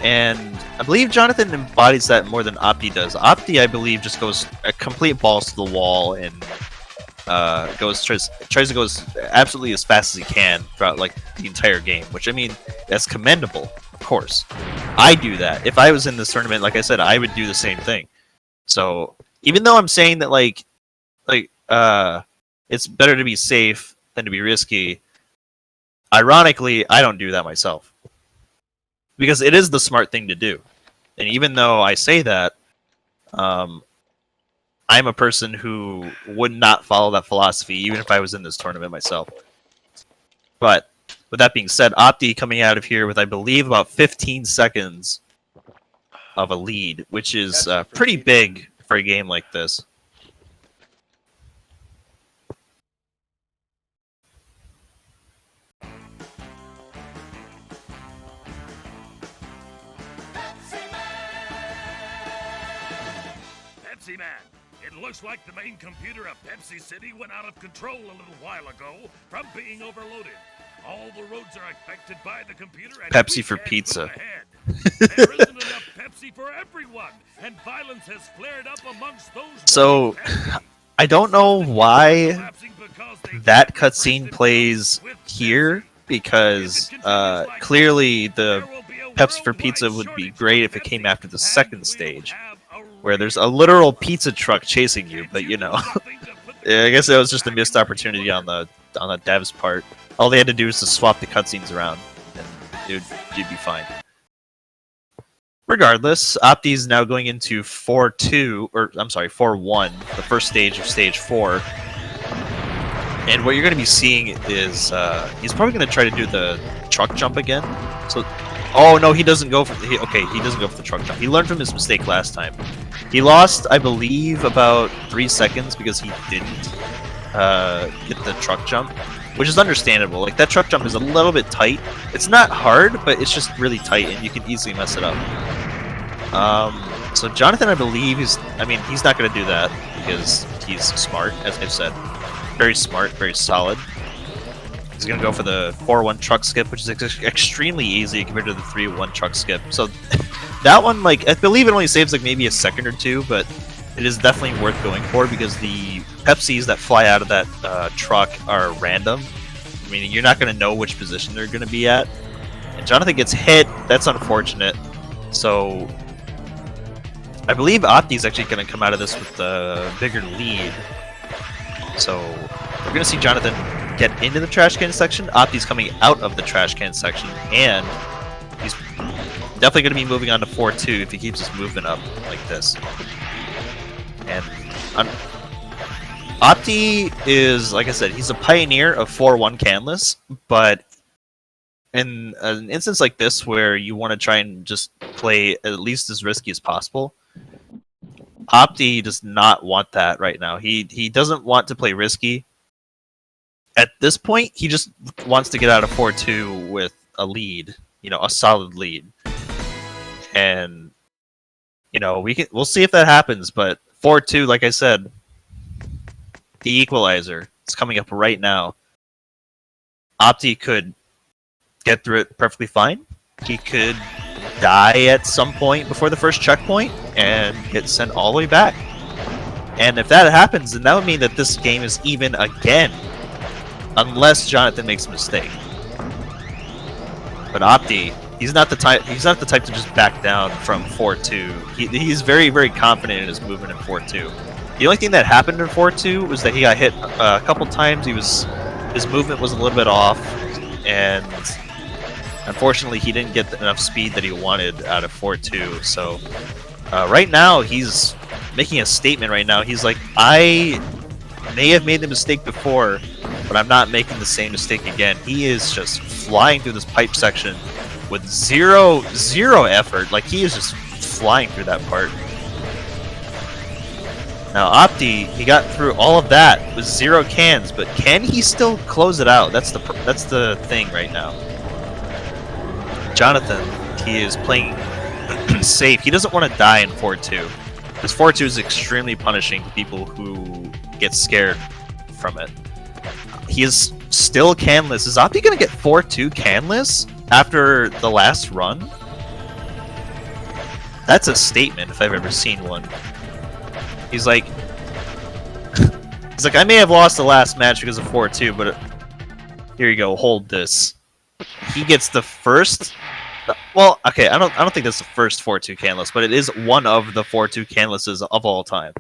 And I believe Jonathan embodies that more than Opti does. Opti, I believe, just goes a complete balls to the wall and tries to go absolutely as fast as he can throughout like the entire game, which I mean, that's commendable, of course. I do that. If I was in this tournament, like I said, I would do the same thing. So even though I'm saying that it's better to be safe than to be risky, ironically, I don't do that myself, because it is the smart thing to do. And even though I say that, I'm a person who would not follow that philosophy, even if I was in this tournament myself. But with that being said, Opti coming out of here with, I believe, about 15 seconds of a lead, which is pretty big for a game like this. Pepsiman! It looks like the main computer of Pepsi City went out of control a little while ago from being overloaded. All the roads are affected by the computer, and Pepsi we for can't pizza. move ahead. There isn't enough Pepsi for everyone, and violence has flared up amongst those. So, I don't know why that cutscene plays here, because clearly the Pepsi for Pizza would be great if it came after the second stage, where there's a literal pizza truck chasing you. But you know, yeah, I guess it was just a missed opportunity on the devs' part. All they had to do was to swap the cutscenes around, and you'd be fine. Regardless, Opti is now going into 4-2, or I'm sorry, 4-1, the first stage of stage 4. And what you're going to be seeing is he's probably going to try to do the truck jump again. So, oh no, he doesn't go for he doesn't go for the truck jump. He learned from his mistake last time. He lost, I believe, about 3 seconds because he didn't get the truck jump, which is understandable. Like, that truck jump is a little bit tight. It's not hard, but it's just really tight, and you can easily mess it up. So Jonathan, I believe, he's not going to do that because he's smart, as I've said. Very smart, very solid. He's going to go for the 4-1 truck skip, which is extremely easy compared to the 3-1 truck skip. So that one, like, I believe it only saves like maybe a second or two, but it is definitely worth going for because the Pepsis that fly out of that truck are random. Meaning you're not going to know which position they're going to be at. And Jonathan gets hit. That's unfortunate. So I believe Opti is actually going to come out of this with a bigger lead. So we're going to see Jonathan get into the trash can section. Opti's coming out of the trash can section, and he's definitely going to be moving on to 4-2 if he keeps his movement up like this. And Opti is, like I said, he's a pioneer of 4-1 canless, but in an instance like this where you want to try and just play at least as risky as possible, Opti does not want that right now. He doesn't want to play risky. At this point, he just wants to get out of 4-2 with a lead, a solid lead. And we'll see if that happens, but 4-2, like I said, the equalizer is coming up right now. Opti could get through it perfectly fine. He could die at some point before the first checkpoint and get sent all the way back. And if that happens, then that would mean that this game is even again, unless Jonathan makes a mistake. But Opti, he's not the type to just back down from 4-2. He's very, very confident in his movement in 4-2. The only thing that happened in 4-2 was that he got hit a couple times. His movement was a little bit off, and unfortunately he didn't get enough speed that he wanted out of 4-2. So right now he's making a statement right now. He's like, I may have made the mistake before, but I'm not making the same mistake again. He is just flying through this pipe section with zero effort. Like, he is just flying through that part. Now, Opti, he got through all of that with 0 cans, but can he still close it out? That's the thing right now. Jonathan, he is playing safe. He doesn't want to die in 4-2. Because 4-2 is extremely punishing to people who get scared from it. He is still canless. Is Opti going to get 4-2 canless after the last run? That's a statement if I've ever seen one. He's like, I may have lost the last match because of 4-2, but here you go, hold this. He gets the first. Well, okay, I don't think that's the first 4-2 canless, but it is one of the 4-2 canlesses of all time.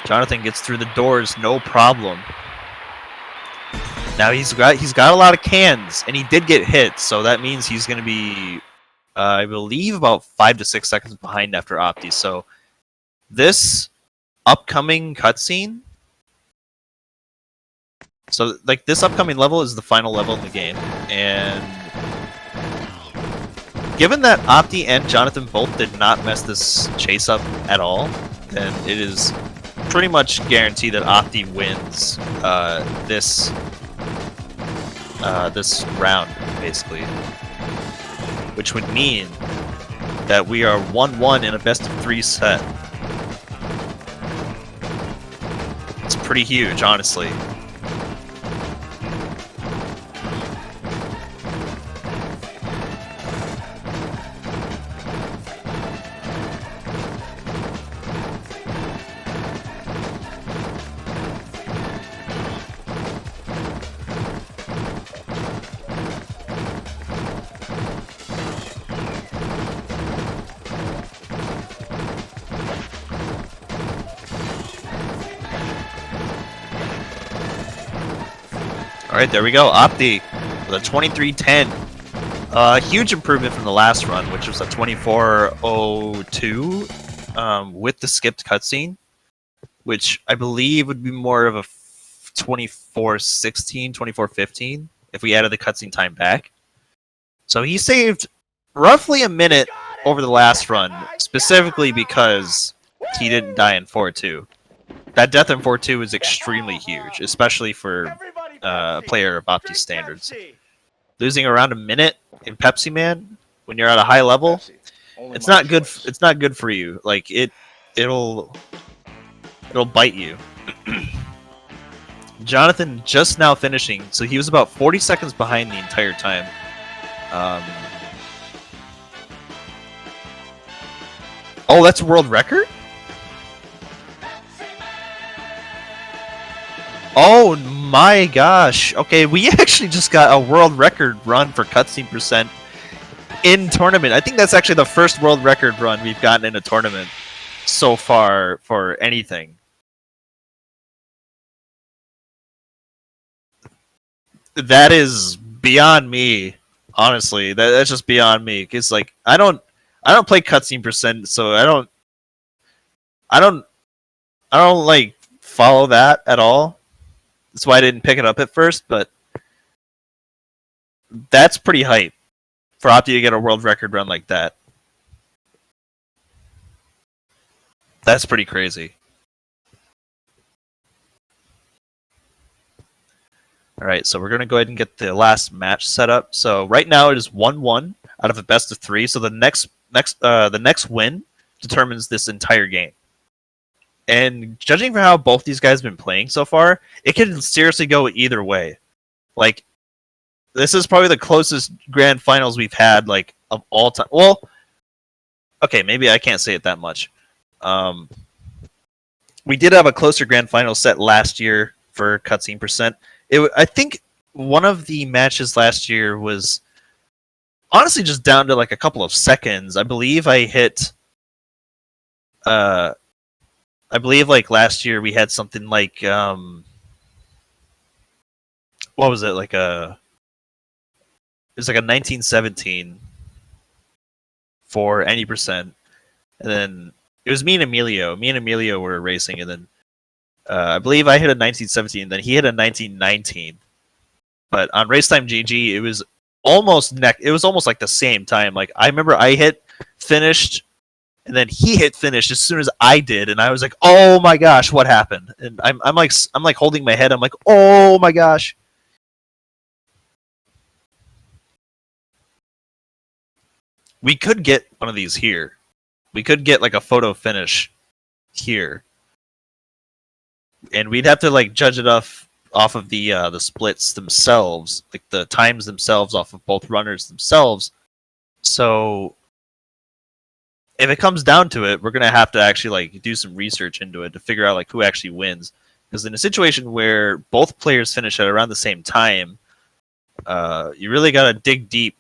Jonathan gets through the doors, no problem. Now he's got a lot of cans, and he did get hit, so that means he's going to be, I believe, about 5 to 6 seconds behind after Opti. So this upcoming cutscene, so like this upcoming level is the final level in the game, and given that Opti and Jonathan both did not mess this chase up at all, then it is pretty much guaranteed that Opti wins this round, basically. Which would mean that we are 1-1 in a best-of-3 set. It's pretty huge, honestly. Alright, there we go. Opti with a 23:10. Huge improvement from the last run, which was a 24:02 with the skipped cutscene, which I believe would be more of a 24:16, 24:15 if we added the cutscene time back. So he saved roughly a minute over the last run, specifically because he didn't die in 4-2. That death in 4-2 is extremely huge, especially for a player of Opti's standards. Losing around a minute in Pepsiman when you're at a high level, it's not good. It's not good for you. Like it'll bite you. Jonathan just now finishing, so he was about 40 seconds behind the entire time. Oh, that's a world record? Oh my gosh. Okay, we actually just got a world record run for cutscene percent in tournament. I think that's actually the first world record run we've gotten in a tournament so far for anything. That is beyond me, honestly. That's just beyond me. Cause like I don't play cutscene percent, so I don't like follow that at all. That's why I didn't pick it up at first, but that's pretty hype for Opti to get a world record run like that. That's pretty crazy. Alright, so we're going to go ahead and get the last match set up. So right now it is 1-1 out of a best of 3, so the next win determines this entire game. And judging from how both these guys have been playing so far, it can seriously go either way. Like, this is probably the closest grand finals we've had, like, of all time. Well, okay, maybe I can't say it that much. We did have a closer grand final set last year for cutscene percent. I think one of the matches last year was honestly just down to like a couple of seconds. I believe I hit... I believe like last year we had something like what was it, like it was like a 1917 for any percent, and then It was me and Emilio. Me and Emilio were racing, and then I believe I hit a 1917, then he hit a 1919. But on Racetime GG, it was almost It was almost like the same time. Like I remember I hit finished, and then he hit finished as soon as I did, and I was like, "Oh my gosh, what happened?" And I'm like holding my head. I'm like, "Oh my gosh." We could get one of these here. We could get like a photo finish here, and we'd have to like judge it off of the splits themselves, like the times themselves off of both runners themselves. So if it comes down to it, we're gonna have to actually like do some research into it to figure out like who actually wins. Because in a situation where both players finish at around the same time, you really gotta dig deep.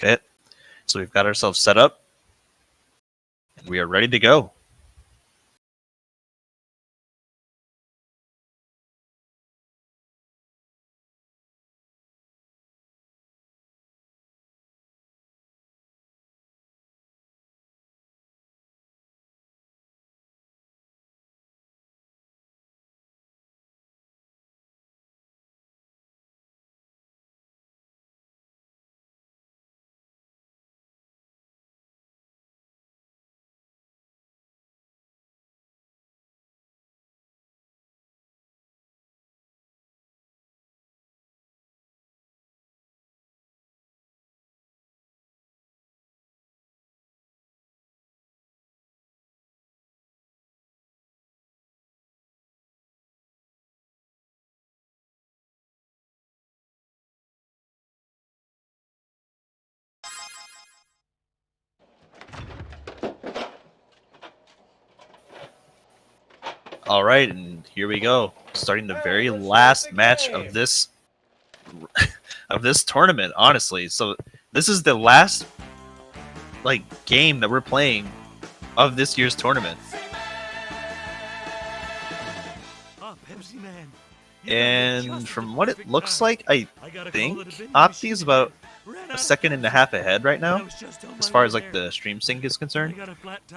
Okay, so we've got ourselves set up, and we are ready to go. All right, and here we go, starting the very last match of this tournament. Honestly, so this is the last like game that we're playing of this year's tournament. Oh, Pepsi Man. And from what it looks like, I think Opti is about a second and a half ahead right now, as far as like the stream sync is concerned.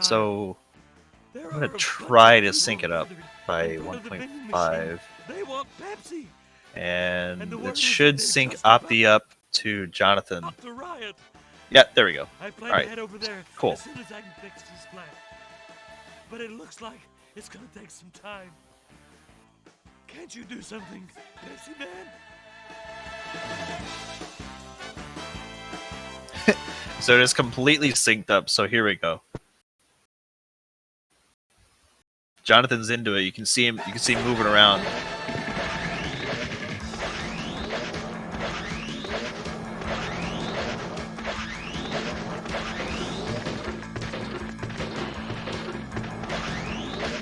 So I'm gonna try to sync it up by 1.5, and it should sync Opti up to Jonathan. Yeah, there we go. All right, cool. But it looks like it's gonna take some time. Can't you do something, Pepsi Man? So it is completely synced up. So here we go. Jonathan's into it. You can see him. You can see him moving around.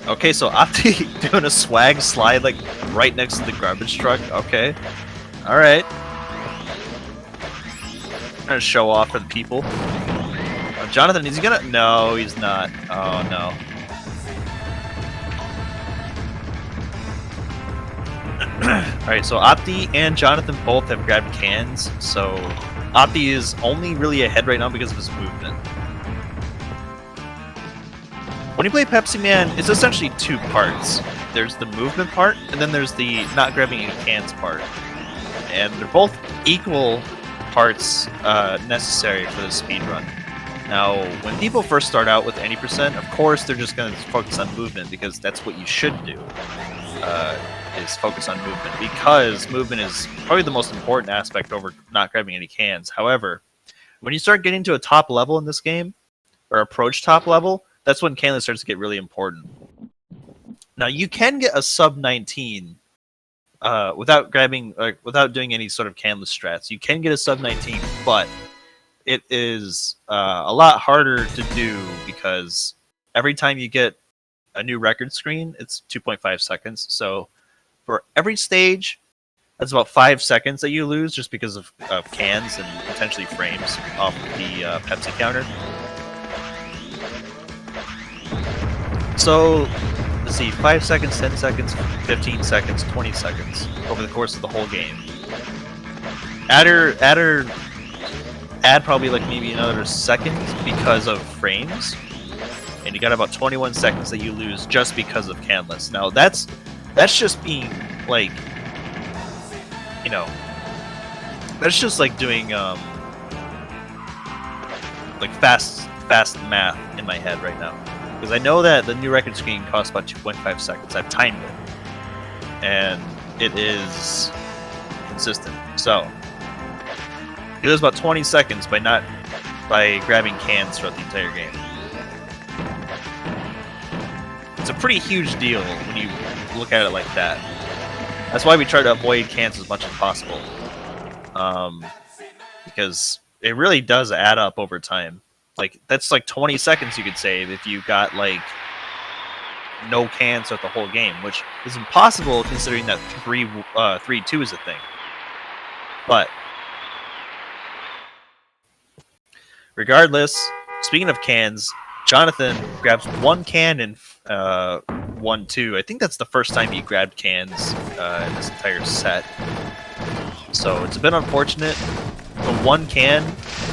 Okay, so Opti doing a swag slide like right next to the garbage truck. Okay, all right. Trying to show off for the people. Jonathan, is he gonna? No, he's not. Oh no. Alright, so Opti and Jonathan both have grabbed cans, so Opti is only really ahead right now because of his movement. When you play Pepsi Man, it's essentially two parts. There's the movement part, and then there's the not grabbing any cans part. And they're both equal parts necessary for the speedrun. Now, when people first start out with any percent, of course they're just going to focus on movement because that's what you should do. Is focus on movement, because movement is probably the most important aspect over not grabbing any cans. However, when you start getting to a top level in this game, or approach top level, that's when canless starts to get really important. Now, you can get a sub 19 without grabbing, without doing any sort of canless strats. You can get a sub 19, but it is a lot harder to do because every time you get a new record screen, it's 2.5 seconds. So for every stage, That's about 5 seconds that you lose just because of cans and potentially frames off the Pepsi counter. So, let's see, 5 seconds, 10 seconds, 15 seconds, 20 seconds over the course of the whole game. Add probably like maybe another second because of frames, and you got about 21 seconds that you lose just because of canless. Now that's just being like, you know, that's just like doing like fast math in my head right now, because I know that the new record screen costs about 2.5 seconds. I've timed it, and it is consistent. So it was about 20 seconds by grabbing cans throughout the entire game. It's a pretty huge deal when you look at it like that. That's why we try to avoid cans as much as possible, because it really does add up over time. Like, that's like 20 seconds you could save if you got like no cans throughout the whole game, which is impossible considering that 3-2 is a thing. But regardless, speaking of cans, Jonathan grabs 1 can in 1-2. I think that's the first time he grabbed cans in this entire set. So it's a bit unfortunate. The 1 can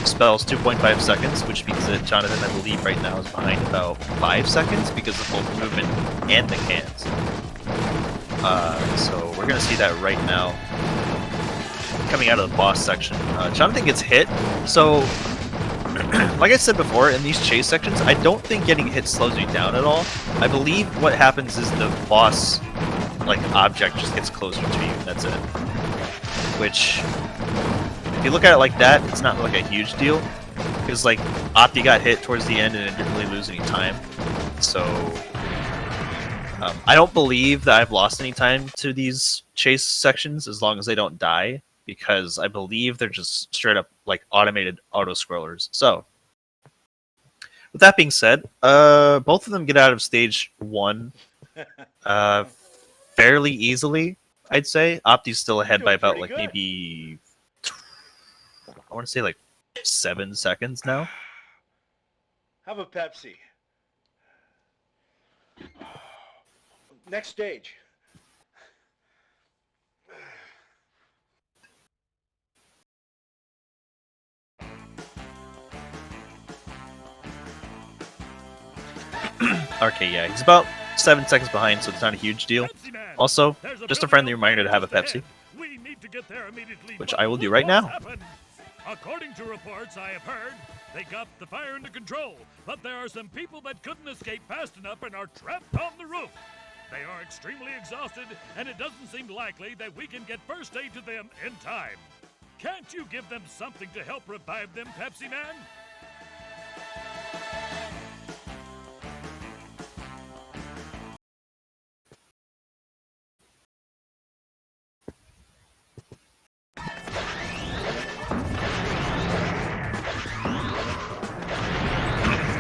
spells 2.5 seconds, which means that Jonathan, I believe, right now is behind about 5 seconds because of both movement and the cans. So we're going to see that right now. Coming out of the boss section. Jonathan gets hit, so like I said before, in these chase sections, I don't think getting hit slows you down at all. I believe what happens is the boss like object just gets closer to you, that's it. Which, if you look at it like that, it's not like a huge deal, because like Opti got hit towards the end and it didn't really lose any time. So I don't believe that I've lost any time to these chase sections as long as they don't die, because I believe they're just straight up like automated auto scrollers. So with that being said, both of them get out of stage 1 fairly easily, I'd say. Opti's still ahead by about like maybe, I want to say like 7 seconds now. Have a Pepsi. Next stage. Okay, yeah, he's about 7 seconds behind, so it's not a huge deal. Also, just a friendly reminder to have a Pepsi, which I will do right now. According to reports I have heard, they got the fire under control, but there are some people that couldn't escape fast enough and are trapped on the roof. They are extremely exhausted, and it doesn't seem likely that we can get first aid to them in time. Can't you give them something to help revive them, Pepsi Man?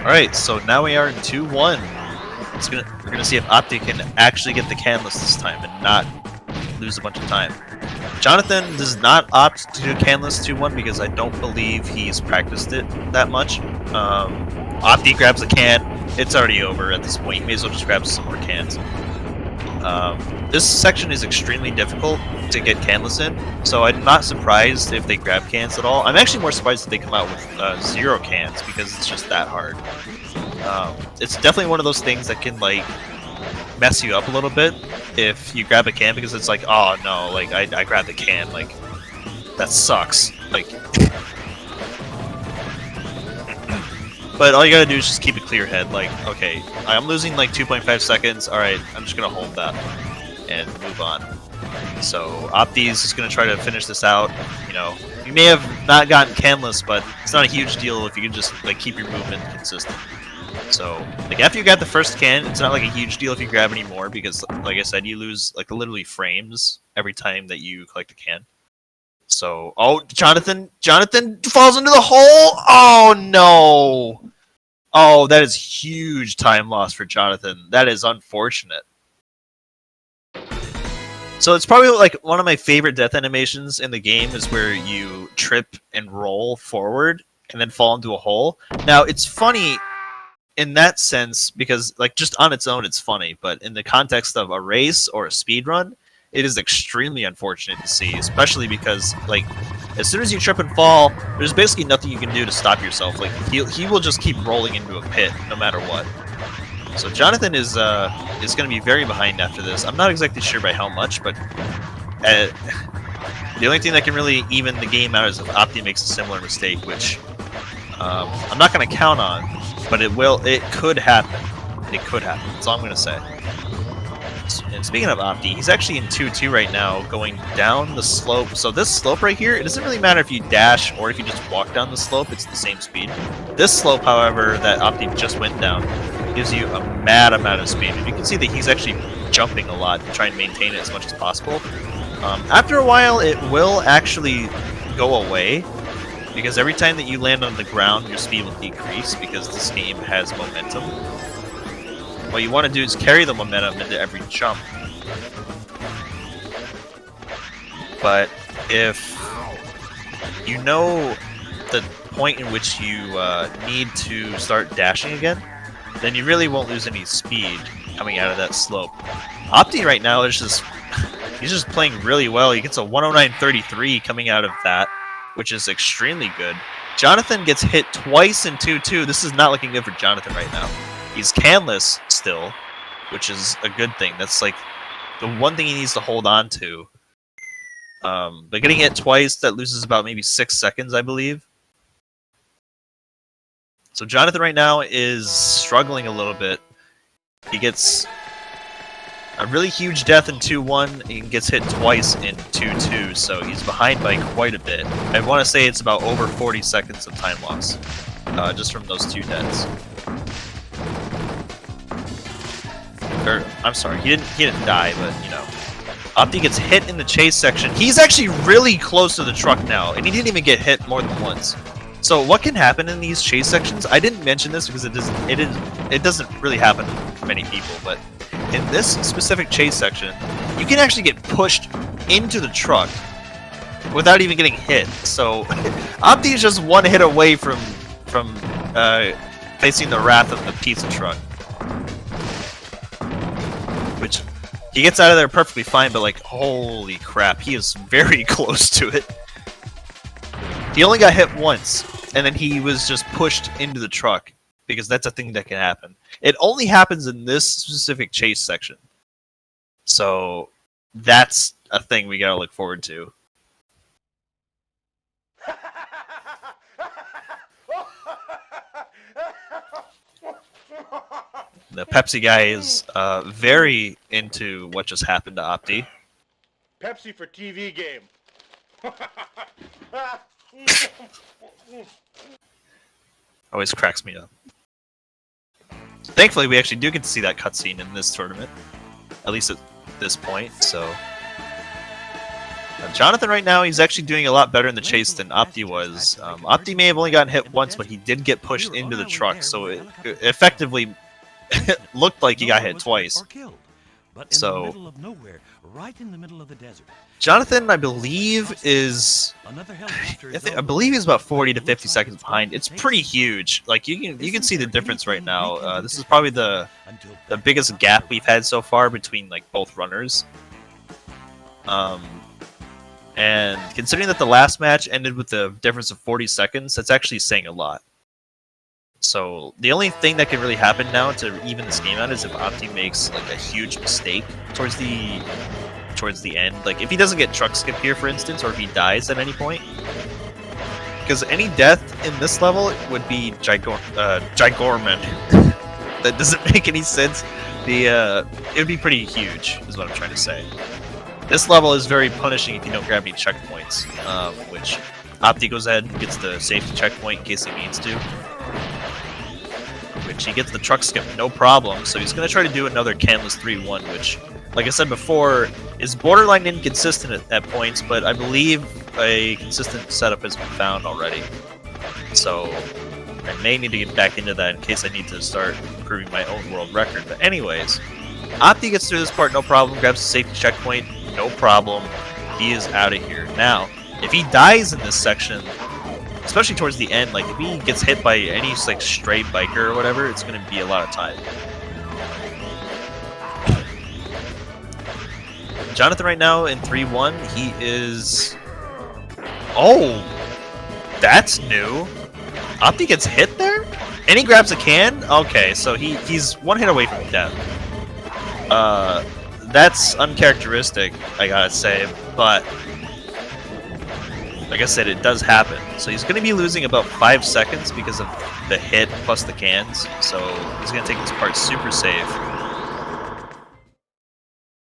Alright, so now we are in 2-1. We're gonna see if Opti can actually get the canless this time and not lose a bunch of time. Jonathan does not opt to do canless 2-1 because I don't believe he's practiced it that much. Opti grabs a can, it's already over at this point. You may as well just grab some more cans. This section is extremely difficult to get canless in, so I'm not surprised if they grab cans at all. I'm actually more surprised if they come out with 0 cans, because it's just that hard. It's definitely one of those things that can like mess you up a little bit if you grab a can, because it's like, oh no, like I grabbed the can, like that sucks. Like, but all you gotta do is just keep a clear head. Like, okay, I'm losing like 2.5 seconds. All right, I'm just gonna hold that and move on. So Opti's is gonna try to finish this out. You know, you may have not gotten canless, but it's not a huge deal if you can just like keep your movement consistent. So like after you grab the first can, it's not like a huge deal if you grab any more, because like I said, you lose like literally frames every time that you collect a can. So, oh, Jonathan falls into the hole. Oh no! Oh, that is huge time loss for Jonathan. That is unfortunate. So it's probably like one of my favorite death animations in the game is where you trip and roll forward and then fall into a hole. Now it's funny in that sense because like just on its own it's funny, but in the context of a race or a speed run, it is extremely unfortunate to see, especially because like as soon as you trip and fall, there's basically nothing you can do to stop yourself. Like he will just keep rolling into a pit no matter what. So Jonathan is going to be very behind after this. I'm not exactly sure by how much, but the only thing that can really even the game out is if Opti makes a similar mistake, which I'm not going to count on, but it will. It could happen. It could happen. That's all I'm going to say. And speaking of Opti, he's actually in 2-2 right now, going down the slope. So this slope right here, it doesn't really matter if you dash or if you just walk down the slope. It's the same speed. This slope, however, that Opti just went down, gives you a mad amount of speed. And you can see that he's actually jumping a lot to try and maintain it as much as possible. After a while, it will actually go away, because every time that you land on the ground, your speed will decrease, because this game has momentum. What you want to do is carry the momentum into every jump. But if you know the point in which you need to start dashing again, then you really won't lose any speed coming out of that slope. Opti right now is just he's just playing really well. He gets a 109.33 coming out of that, which is extremely good. Jonathan gets hit twice in 2-2. This is not looking good for Jonathan right now. He's canless still, which is a good thing. That's like the one thing he needs to hold on to. But getting hit twice, that loses about maybe 6 seconds, I believe. So Jonathan right now is struggling a little bit. He gets a really huge death in 2-1 and gets hit twice in 2-2, so he's behind by quite a bit. I want to say it's about over 40 seconds of time loss, just from those 2 deaths. Or, I'm sorry, he didn't die, but you know. Opti gets hit in the chase section. He's actually really close to the truck now, and he didn't even get hit more than once. So what can happen in these chase sections? I didn't mention this because it doesn't really happen to many people, but in this specific chase section, you can actually get pushed into the truck without even getting hit. So Opti is just one hit away from facing the wrath of the pizza truck. Which, he gets out of there perfectly fine, but like, holy crap, he is very close to it. He only got hit once, and then he was just pushed into the truck, because that's a thing that can happen. It only happens in this specific chase section. So, that's a thing we gotta look forward to. The Pepsi guy is very into what just happened to Opti. Pepsi for TV game. Always cracks me up. Thankfully, we actually do get to see that cutscene in this tournament, at least at this point. So, Jonathan right now, he's actually doing a lot better in the chase than Opti was. Opti may have only gotten hit once, but he did get pushed into the truck, so it effectively looked like he got hit twice. So, Jonathan, I believe, is I believe he's about 40 to 50 seconds behind. It's pretty huge. Like you can see the difference right now. This is probably the biggest gap we've had so far between like both runners. And considering that the last match ended with a difference of 40 seconds, that's actually saying a lot. So the only thing that can really happen now to even this game out is if Opti makes like a huge mistake towards the end. Like if he doesn't get truck skip here, for instance, or if he dies at any point. Because any death in this level would be gigorman. That doesn't make any sense. It would be pretty huge, is what I'm trying to say. This level is very punishing if you don't grab any checkpoints, which Opti goes ahead and gets the safety checkpoint in case he needs to. Which he gets the truck skip no problem, so he's going to try to do another canless 3-1, which, like I said before, is borderline inconsistent at points, but I believe a consistent setup has been found already. So I may need to get back into that in case I need to start improving my own world record. But anyways, Opti gets through this part no problem, grabs the safety checkpoint, no problem. He is out of here. Now, if he dies in this section, especially towards the end, like if he gets hit by any like stray biker or whatever, it's going to be a lot of time. Jonathan right now in 3-1, he is... Oh! That's new. Opti gets hit there? And he grabs a can? Okay, so he's one hit away from death. That's uncharacteristic, I gotta say, but... Like I said, it does happen. So he's going to be losing about 5 seconds because of the hit plus the cans. So he's going to take this part super safe.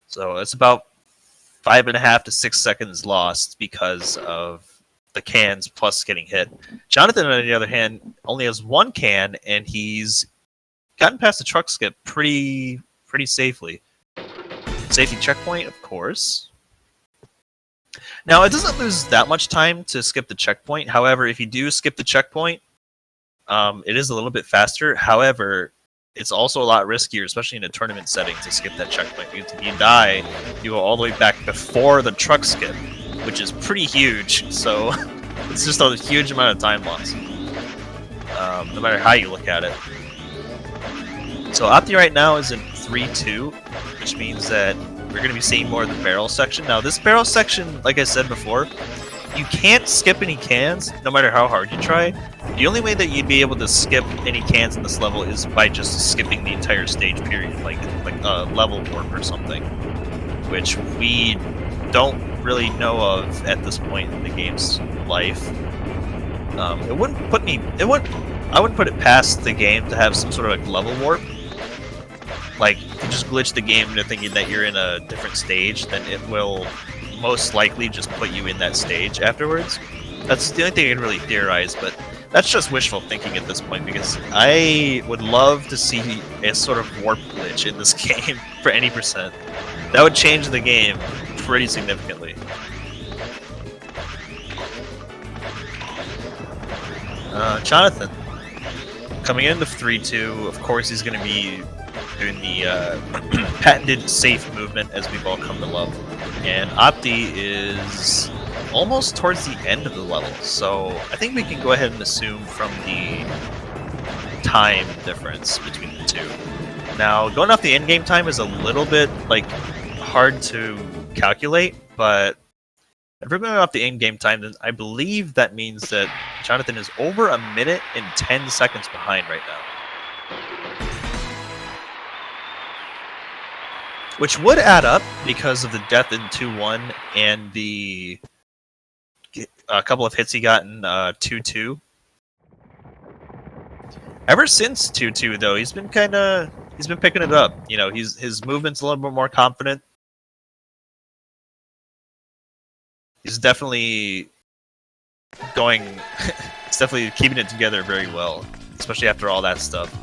So it's about 5.5 to 6 seconds lost because of the cans plus getting hit. Jonathan, on the other hand, only has 1 can, and he's gotten past the truck skip pretty safely. Safety checkpoint, of course. Now, it doesn't lose that much time to skip the checkpoint. However, if you do skip the checkpoint, it is a little bit faster. However, it's also a lot riskier, especially in a tournament setting, to skip that checkpoint. Because if you die, you go all the way back before the truck skip, which is pretty huge. So it's just a huge amount of time loss, no matter how you look at it. So Opti right now is in 3-2, which means that we're going to be seeing more of the barrel section. Now, this barrel section, like I said before, you can't skip any cans, no matter how hard you try. The only way that you'd be able to skip any cans in this level is by just skipping the entire stage period, like a level warp or something, which we don't really know of at this point in the game's life. I wouldn't put it past the game to have some sort of like level warp. Like, if you just glitch the game into thinking that you're in a different stage, then it will most likely just put you in that stage afterwards. That's the only thing I can really theorize, but that's just wishful thinking at this point, because I would love to see a sort of warp glitch in this game for any percent. That would change the game pretty significantly. Jonathan, coming into 3-2, of course he's going to be doing the patented safe movement, as we've all come to love. And Opti is almost towards the end of the level, so I think we can go ahead and assume from the time difference between the two. Now, going off the in-game time is a little bit like hard to calculate, but if we're going off the in-game time, then I believe that means that Jonathan is over 1 minute and 10 seconds behind right now. Which would add up because of the death in 2-1 and the a couple of hits he got in 2-2. Ever since 2-2, though, he's been picking it up. You know, his movement's a little bit more confident. He's definitely going. He's definitely keeping it together very well, especially after all that stuff.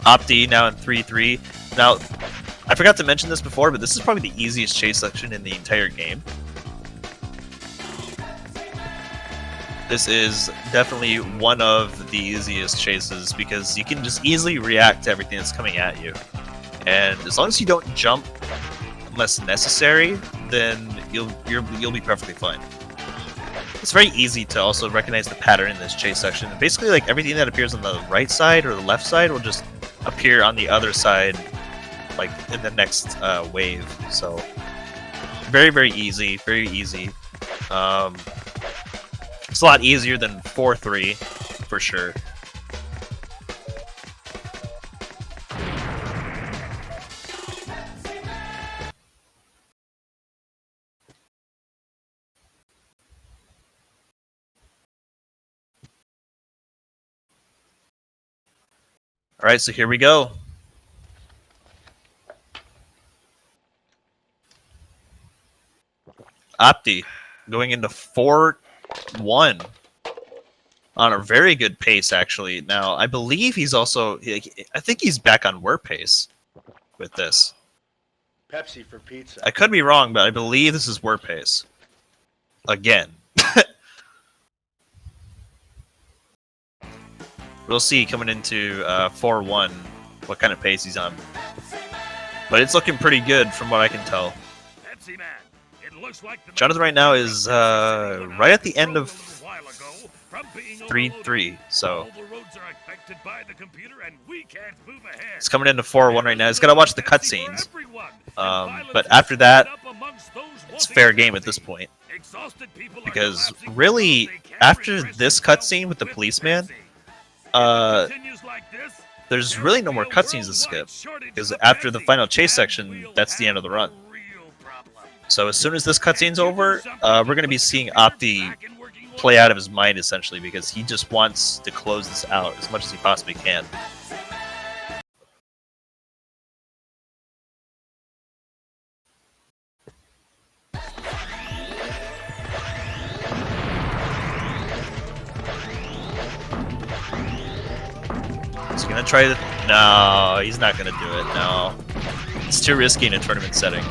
Opti now in 3-3. Now, I forgot to mention this before, but this is probably the easiest chase section in the entire game. This is definitely one of the easiest chases because you can just easily react to everything that's coming at you. And as long as you don't jump unless necessary, then you'll be perfectly fine. It's very easy to also recognize the pattern in this chase section. Basically, like everything that appears on the right side or the left side will just appear on the other side, like in the next wave. So very, very easy, very easy. It's a lot easier than 4-3 for sure. All right, so here we go. Opti going into 4-1 on a very good pace, actually. Now, I believe he's also... I think he's back on warp pace with this. Pepsi for pizza. I could be wrong, but I believe this is warp pace. Again. We'll see coming into 4-1 what kind of pace he's on. but it's looking pretty good from what I can tell. Pepsi Man, it looks like the Jonathan right now is right at the end of 3-3, so all the roads are affected by the computer and we can't move ahead. it's coming into 4-1 right now. He's got to watch the cutscenes. But after that, it's fair game at this point. Because really, after this cutscene with the policeman, there's really no more cutscenes to skip. Because after the final chase section, that's the end of the run. So as soon as this cutscene's over, we're going to be seeing Opti play out of his mind, essentially, because he just wants to close this out as much as he possibly can. He's gonna try to... No, he's not gonna do it, no. It's too risky in a tournament setting.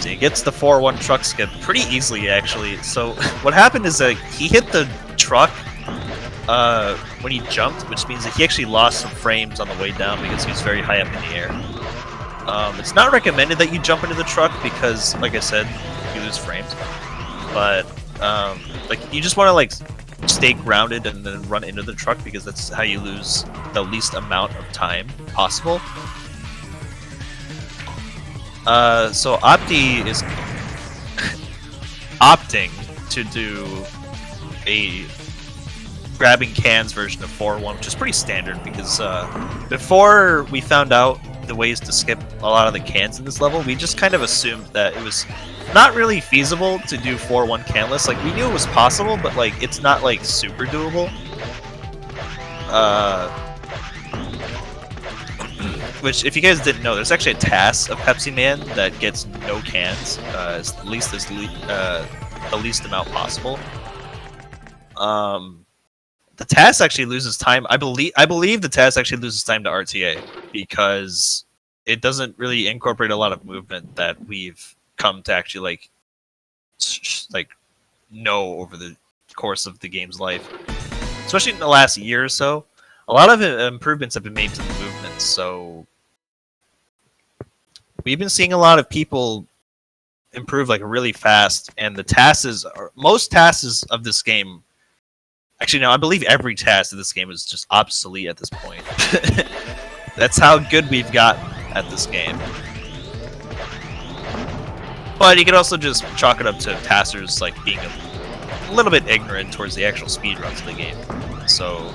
So he gets the 4-1 truck skip pretty easily, actually. So what happened is that he hit the truck when he jumped, which means that he actually lost some frames on the way down because he was very high up in the air. It's not recommended that you jump into the truck because, like I said, you lose frames. But like you just want to like stay grounded and then run into the truck because that's how you lose the least amount of time possible. So Opti is opting to do a grabbing cans version of 4-1, which is pretty standard because before we found out the ways to skip a lot of the cans in this level, we just kind of assumed that it was not really feasible to do 4-1 canless. Like, we knew it was possible, but like it's not like super doable. Which, if you guys didn't know, there's actually a task of Pepsi Man that gets no cans, the least amount possible. The task actually loses time. I believe the task actually loses time to RTA because it doesn't really incorporate a lot of movement that we've come to actually like know over the course of the game's life, especially in the last year or so. A lot of improvements have been made to the movements, so we've been seeing a lot of people improve like really fast, and the tasks most tasks of this game, actually no, I believe every task of this game is just obsolete at this point. That's how good we've gotten at this game. But you could also just chalk it up to taskers like being a little bit ignorant towards the actual speedruns of the game. So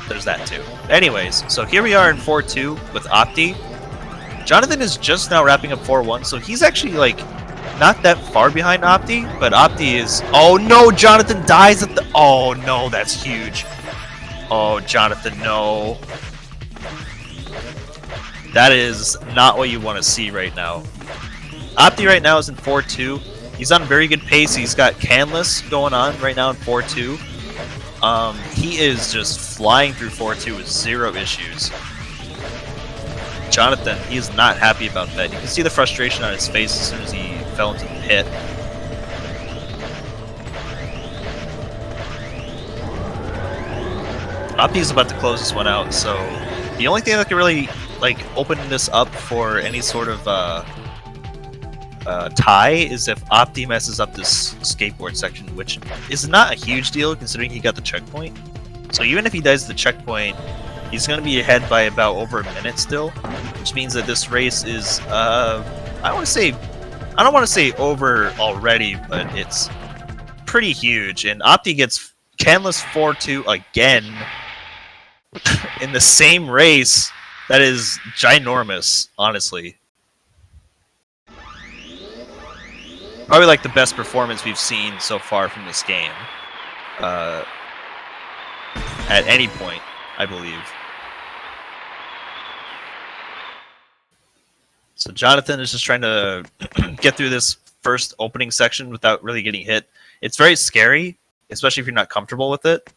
there's that too. Anyways, so here we are in 4-2 with Opti. Jonathan is just now wrapping up 4-1, so he's actually like not that far behind Opti, but Opti is... Oh no, Jonathan dies at the... Oh no, that's huge. Oh, Jonathan, no. That is not what you want to see right now. Opti right now is in 4-2. He's on a very good pace. He's got canless going on right now in 4-2. He is just flying through 4-2 with zero issues. Jonathan, he is not happy about that. You can see the frustration on his face as soon as he fell into the pit. Opti is about to close this one out, so the only thing that can really like open this up for any sort of tie is if Opti messes up this skateboard section, which is not a huge deal considering he got the checkpoint. So even if he does the checkpoint, he's going to be ahead by about over a minute still, which means that this race is, I don't want to say over already, but it's pretty huge. And Opti gets canless 4-2 again in the same race. That is ginormous, honestly. Probably like the best performance we've seen so far from this game. At any point, I believe. So Jonathan is just trying to get through this first opening section without really getting hit. It's very scary, especially if you're not comfortable with it.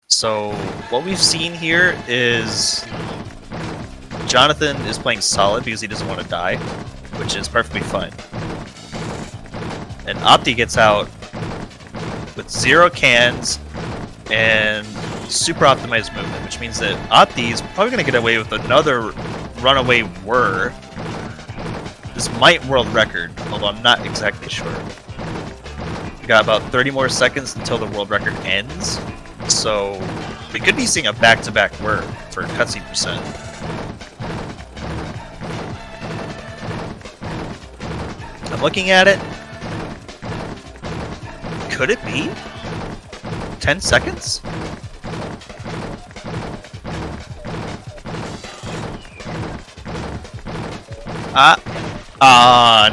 So what we've seen here is Jonathan is playing solid because he doesn't want to die, which is perfectly fine. And Opti gets out with 0 cans and super optimized movement, which means that Opti is probably going to get away with another runaway whir. This might world record, although I'm not exactly sure. We got about 30 more seconds until the world record ends, so we could be seeing a back-to-back whir for cutscene percent. I'm looking at it. Could it be 10 seconds?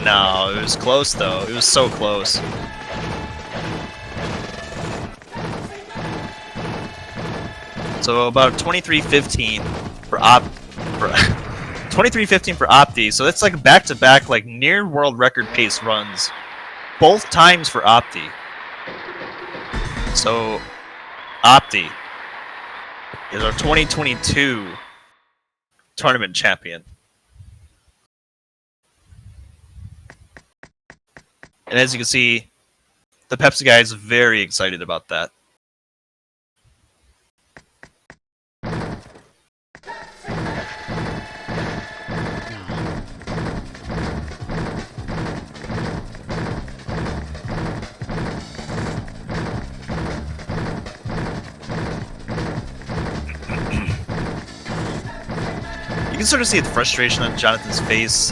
No, it was close though. It was so close. So about 23:15 for 23:15 for Opti. So that's like back-to-back, like near world record pace runs, both times for Opti. So Opti is our 2022 tournament champion. And as you can see, the Pepsi guy is very excited about that. You can sort of see the frustration on Jonathan's face.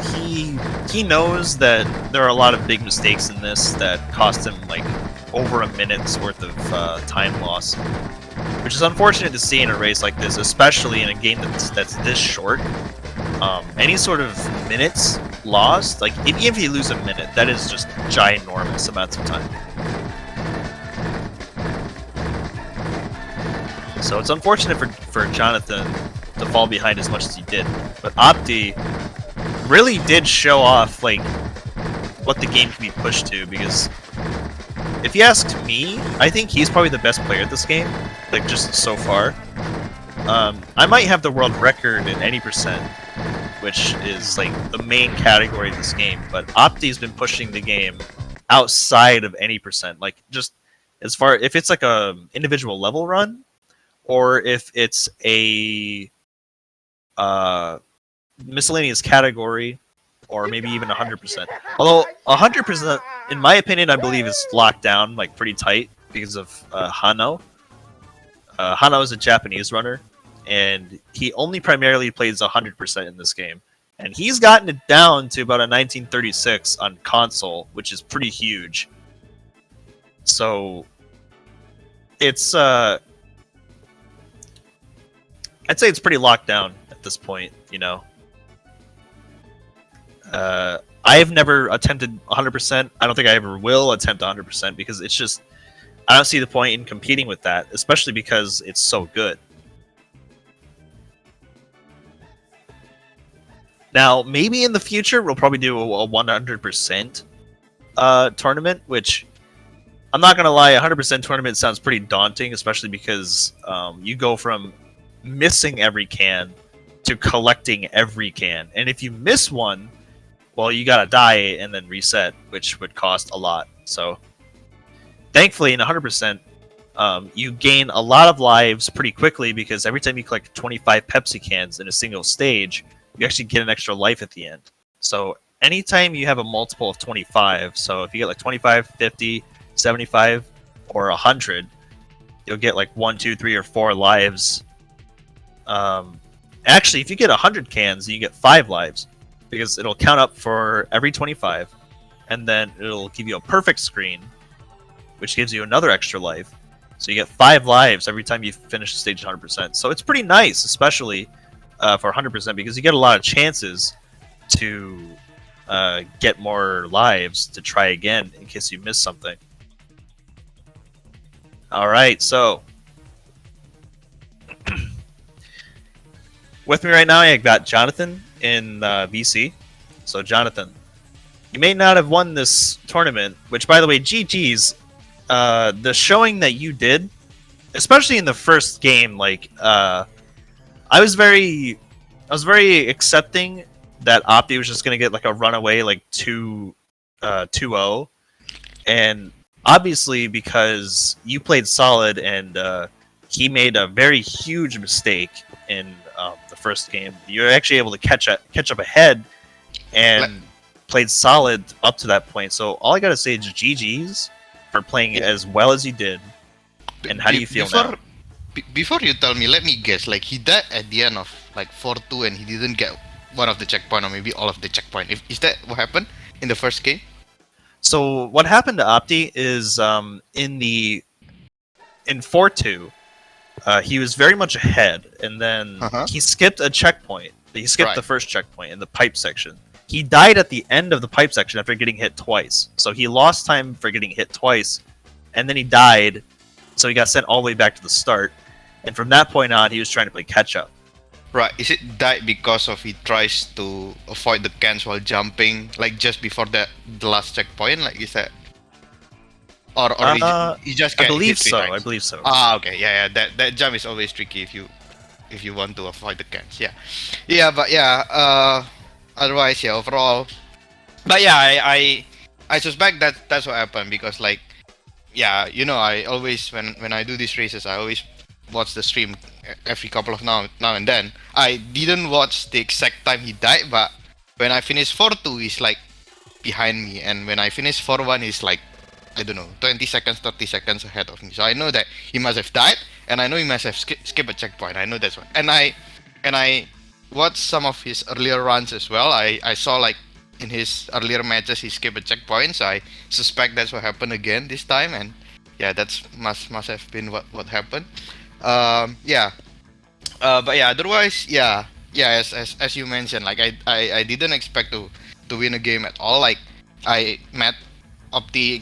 He knows that there are a lot of big mistakes in this that cost him like over a minute's worth of time loss, which is unfortunate to see in a race like this, especially in a game that's this short. Any sort of minutes lost, like even if you lose a minute, that is just ginormous amounts of time. So it's unfortunate for Jonathan to fall behind as much as he did, but Opti really did show off like what the game can be pushed to, because if you ask me, I think he's probably the best player at this game, like just so far. I might have the world record in any percent, which is like the main category of this game, but Opti's been pushing the game outside of any percent, like just as far if it's like a individual level run, or if it's a miscellaneous category, or maybe even 100%. Although 100%, in my opinion, I believe is locked down like pretty tight because of Hano. Hano is a Japanese runner, and he only primarily plays 100% in this game, and he's gotten it down to about a 1936 on console, which is pretty huge. So it's I'd say it's pretty locked down at this point, you know. I've never attempted 100%. I don't think I ever will attempt 100% because it's just, I don't see the point in competing with that, especially because it's so good. Now, maybe in the future, we'll probably do a 100% tournament, which I'm not going to lie, 100% tournament sounds pretty daunting, especially because you go from missing every can to collecting every can. And if you miss one, well, you gotta die and then reset, which would cost a lot. So thankfully in 100%, you gain a lot of lives pretty quickly, because every time you collect 25 Pepsi cans in a single stage, you actually get an extra life at the end. So anytime you have a multiple of 25, so if you get like 25, 50, 75, or 100, you'll get like 1, 2, 3, or 4 lives. Actually, if you get 100 cans, you get 5 lives, because it'll count up for every 25, and then it'll give you a perfect screen, which gives you another extra life. So you get 5 lives every time you finish the stage 100%. So it's pretty nice, especially for 100%, because you get a lot of chances to get more lives to try again in case you miss something. Alright, so with me right now, I got Jonathan in VC. So Jonathan, you may not have won this tournament, which, by the way, GG's. The showing that you did, especially in the first game, like I was very accepting that Opti was just gonna get like a runaway like 2-0, and obviously because you played solid and he made a very huge mistake in the first game. You're actually able to catch up ahead and played solid up to that point. So all I gotta say is GG's for playing as well as he did. And how do you feel now? Before you tell me, let me guess. Like he died at the end of like 4-2, and he didn't get one of the checkpoint, or maybe all of the checkpoint. Is that what happened in the first game? So what happened to Opti is in 4-2, he was very much ahead, and then he skipped a checkpoint. He skipped the first checkpoint in the pipe section. He died at the end of the pipe section after getting hit twice. So he lost time for getting hit twice, and then he died. So he got sent all the way back to the start. And from that point on, he was trying to play catch up. Right. Is it died because of he tries to avoid the cans while jumping, like just before the last checkpoint? Like is that? Or he just I get believe hit three so. times? I believe so. Okay. Yeah. That jump is always tricky if you want to avoid the cans. Yeah. But otherwise, overall. But I suspect that's what happened because like, I always when I do these races, I always watch the stream every couple of now and then. I didn't watch the exact time he died, but when I finished 4-2, he's like behind me, and when I finished 4-1, he's like, I don't know, 20 seconds, 30 seconds ahead of me. So I know that he must have died, and I know he must have skipped a checkpoint. I know that's one. And I watched some of his earlier runs as well. I saw like in his earlier matches he skipped a checkpoint, so I suspect that's what happened again this time. And that's must have been what happened. Otherwise, as you mentioned, like I didn't expect to win a game at all. Like I met Opti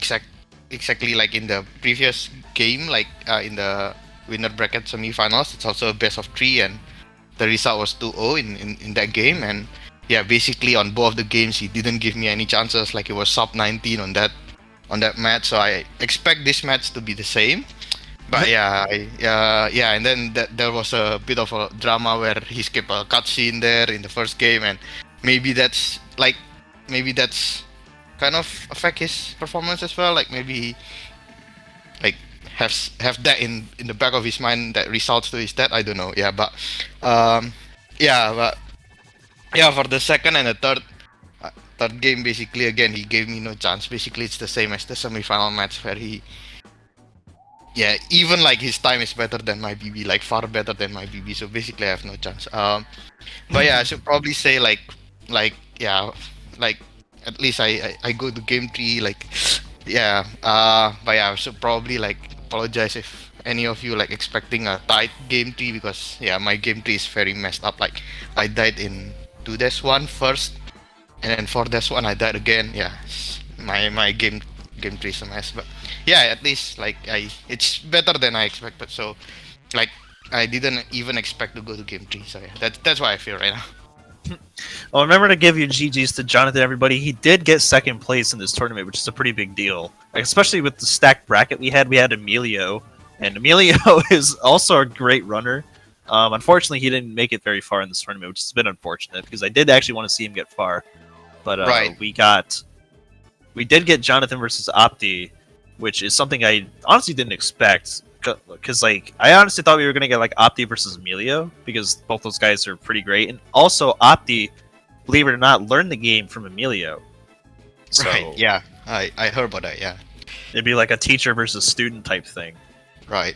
exactly like in the previous game, like in the winner bracket semi-finals. It's also a best of 3, and the result was 2-0 in that game. And basically on both the games he didn't give me any chances. Like it was sub 19 on that match. So I expect this match to be the same. But and then there was a bit of a drama where he skipped a cutscene there in the first game, and maybe that's kind of affect his performance as well. Like maybe he like have that in the back of his mind that results to his death. I don't know. For the second and the third game, basically again he gave me no chance. Basically it's the same as the semi-final match where he even like his time is better than my BB, like far better than my BB. So basically I have no chance. I should probably say like at least I go to game 3 like I should probably like apologize if any of you like expecting a tight game 3, because my game 3 is very messed up. Like I died in 2-1 first, and then 4-1 I died again. My game 3 is a mess, but at least like it's better than I expected. So like I didn't even expect to go to game 3. So that's why I feel right now. Well, remember to give your GGs to Jonathan, everybody. He did get second place in this tournament, which is a pretty big deal. Like, especially with the stacked bracket we had. We had Emilio, and Emilio is also a great runner. Unfortunately, he didn't make it very far in this tournament, which has been unfortunate, because I did actually want to see him get far. But we did get Jonathan versus Opti, which is something I honestly didn't expect. Because like I honestly thought we were gonna get like Opti versus Emilio, because both those guys are pretty great, and also Opti, believe it or not, learned the game from Emilio. So, right. Yeah. I heard about that. Yeah. It'd be like a teacher versus student type thing. Right.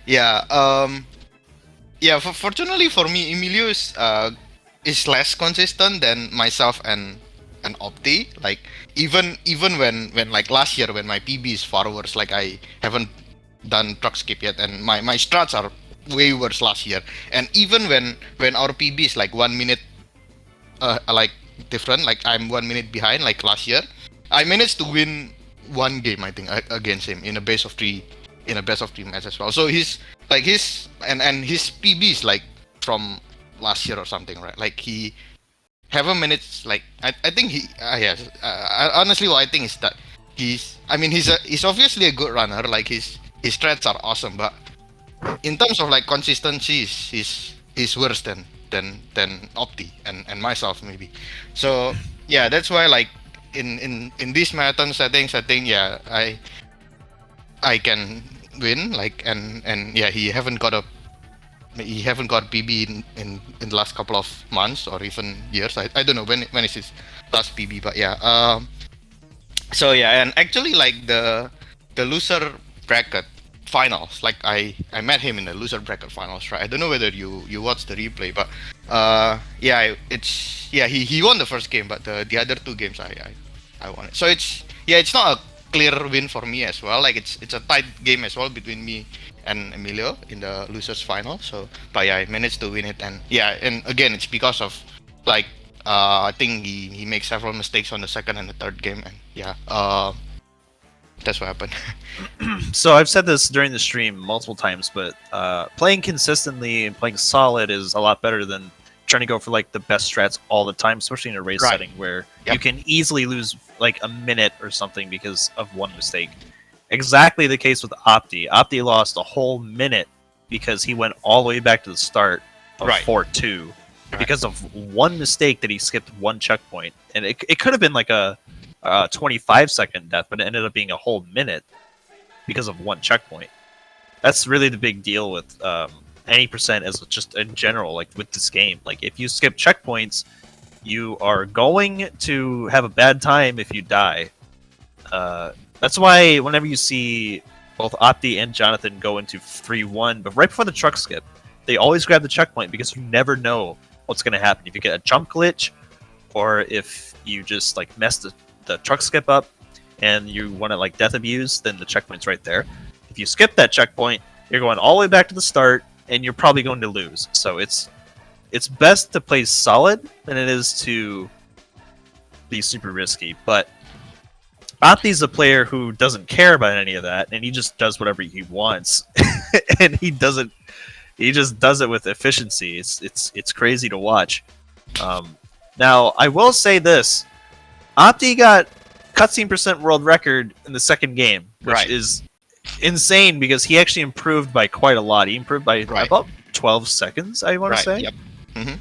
Yeah. Fortunately for me, Emilio is less consistent than myself and Opti. Like even when like last year when my PB is far worse, like I haven't done truck skip yet, and my strats are way worse last year. And even when our PB is like 1 minute like different, like I'm 1 minute behind like last year, I managed to win one game I think against him in a best of 3 match as well. So his PB is like from last year or something, right? Like he haven't managed, like I think he honestly what I think is that he's obviously a good runner. Like his strats are awesome, but in terms of like consistency, he's worse than Opti and myself maybe. So that's why like in these marathon settings, I think I can win. Like and yeah, he haven't got PB in the last couple of months or even years. I don't know when is his last PB, but yeah. So yeah, and actually like the loser bracket finals, like I met him in the loser bracket finals, right? I don't know whether you watched the replay, but yeah, it's yeah, he won the first game, but the other two games I won it. So it's not a clear win for me as well. Like it's a tight game as well between me and Emilio in the losers final. So but yeah, I managed to win it, and yeah, and again it's because of like I think he makes several mistakes on the second and the third game, and yeah, that's what happened. So I've said this during the stream multiple times, but playing consistently and playing solid is a lot better than trying to go for like the best strats all the time, especially in a race Right. setting where Yep. you can easily lose like a minute or something because of one mistake. Exactly the case with Opti. Opti lost a whole minute because he went all the way back to the start of Right. 4-2 Right. because of one mistake that he skipped one checkpoint, and it could have been like a 25-second death, but it ended up being a whole minute because of one checkpoint. That's really the big deal with any percent as just in general, like with this game. Like if you skip checkpoints, you are going to have a bad time if you die. That's why whenever you see both Opti and Jonathan go into 3-1, but right before the truck skip, they always grab the checkpoint because you never know what's going to happen. If you get a jump glitch, or if you just like mess the truck skip up and you want to like death abuse, then the checkpoint's right there. If you skip that checkpoint, you're going all the way back to the start, and you're probably going to lose. So it's best to play solid than it is to be super risky. But Opti's a player who doesn't care about any of that, and he just does whatever he wants, and he just does it with efficiency. It's crazy to watch. Now I will say this: Opti got cutscene percent world record in the second game, which Right. is insane because he actually improved by quite a lot. He improved by Right. about 12 seconds, I want to say, Yep. hmm